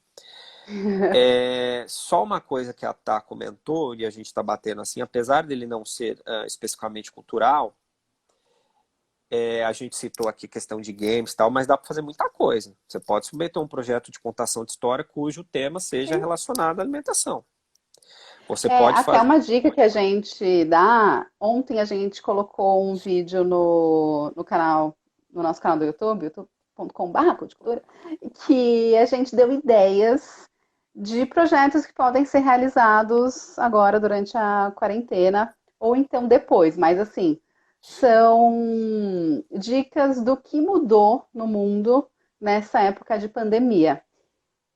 Só uma coisa que a Tá comentou, e a gente está batendo assim, apesar dele não ser especificamente cultural, a gente citou aqui questão de games e tal, mas dá para fazer muita coisa. Você pode submeter um projeto de contação de história cujo tema seja Sim. relacionado à alimentação. Você É, pode até fazer. uma dica que a gente dá, ontem a gente colocou um vídeo no canal, no nosso canal do YouTube, youtube.com/cultura, que a gente deu ideias de projetos que podem ser realizados agora durante a quarentena ou então depois, mas assim, são dicas do que mudou no mundo nessa época de pandemia.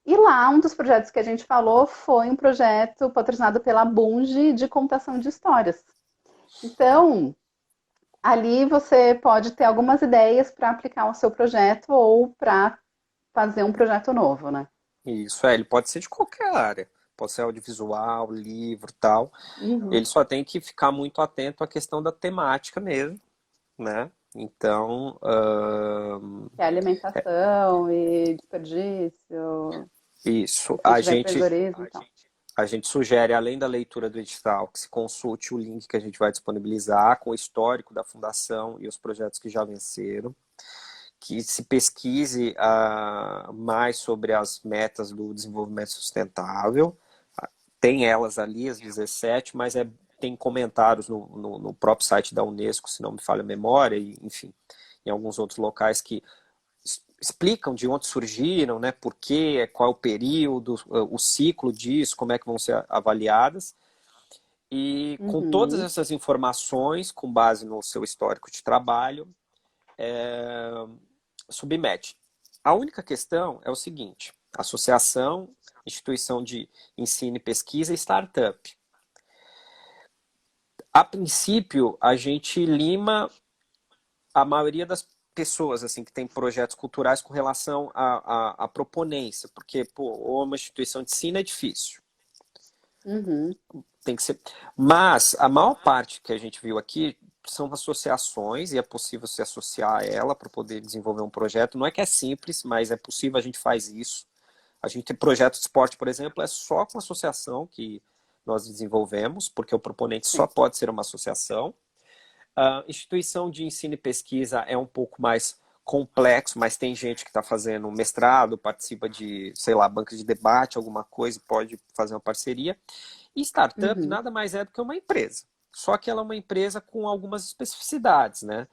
E lá, um dos projetos que a gente falou foi um projeto patrocinado pela Bunge de contação de histórias. Então, ali você pode ter algumas ideias para aplicar o seu projeto ou para fazer um projeto novo, né? Isso, ele pode ser de qualquer área. Pode ser audiovisual, livro, tal. Uhum. Ele só tem que ficar muito atento à questão da temática mesmo, né? Então, Que é alimentação e desperdício, isso. A incentivar gente, empreendedorismo e tal. a gente sugere, além da leitura do edital, que se consulte o link que a gente vai disponibilizar com o histórico da fundação e os projetos que já venceram, que se pesquise mais sobre as metas do desenvolvimento sustentável. Tem elas ali, as 17, mas tem comentários no próprio site da Unesco, se não me falha a memória, e, enfim, em alguns outros locais que explicam de onde surgiram, né, por quê, qual é o período, o ciclo disso, como é que vão ser avaliadas. E com todas Uhum. essas informações, com base no seu histórico de trabalho, submete. A única questão é o seguinte: associação, instituição de ensino e pesquisa e startup. A princípio, a gente lima a maioria das pessoas assim que tem projetos culturais com relação à proponência, porque pô, ou uma instituição de ensino é difícil, Uhum. tem que ser. Mas a maior parte que a gente viu aqui são associações e é possível se associar a ela para poder desenvolver um projeto. Não é que é simples, mas é possível, a gente faz isso. A gente tem projeto de esporte, por exemplo, é só com associação que nós desenvolvemos, porque o proponente só Sim. pode ser uma associação. A instituição de ensino e pesquisa é um pouco mais complexo, mas tem gente que está fazendo mestrado, participa de, sei lá, banca de debate, alguma coisa, pode fazer uma parceria. E startup Uhum. nada mais é do que uma empresa. Só que ela é uma empresa com algumas especificidades, né?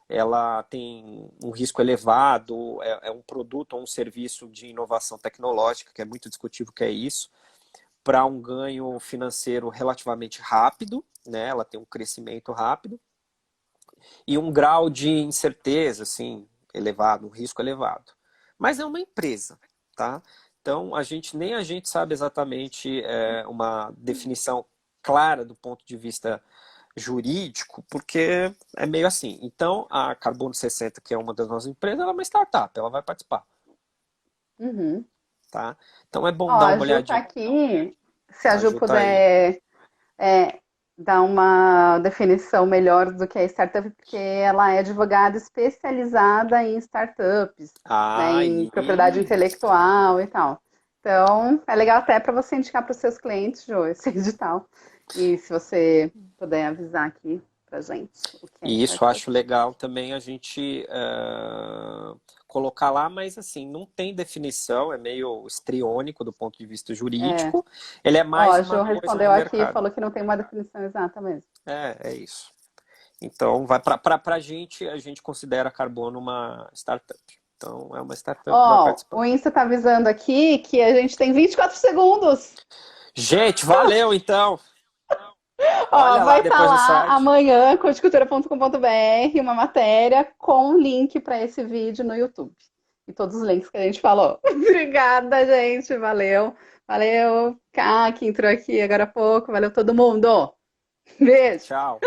Ela tem um risco elevado, é um produto ou um serviço de inovação tecnológica, que é muito discutível o que é isso, para um ganho financeiro relativamente rápido, né? Ela tem um crescimento rápido e um grau de incerteza, assim, elevado, um risco elevado. Mas é uma empresa, tá? Então, nem a gente sabe exatamente uma definição clara do ponto de vista jurídico, porque é meio assim. Então, a Carbono 60, que é uma das nossas empresas, ela é uma startup, ela vai participar, Uhum. tá? Então, é Ó, bom dar a uma Ju tá olhadinha. aqui. Se a A Ju Ju tá aí. puder dar uma definição melhor do que é startup, porque ela é advogada especializada em startups, né, em Aí, propriedade intelectual e tal. Então, é legal até para você indicar para os seus clientes, Ju, esse edital. E se você puder avisar aqui para gente o que é e isso eu startup. acho legal também a gente colocar lá, mas assim, não tem definição, é meio estriônico do ponto de vista É. jurídico. Ele é Ó, mais a uma Ju coisa no respondeu aqui e mercado. falou que não tem uma definição exata mesmo. É isso. Então, vai para a gente considera a Carbono uma startup. Então, é uma startup que vai Ó, participar. o Insta tá avisando aqui que a gente tem 24 segundos. Gente, valeu então! Ó, Olha vai lá estar depois no lá site. amanhã, codecultura.com.br, uma matéria com link para esse vídeo no YouTube. E todos os links que a gente falou. Obrigada, gente. Valeu. Valeu, Cá, que entrou aqui agora há pouco. Valeu todo mundo. Beijo. Tchau.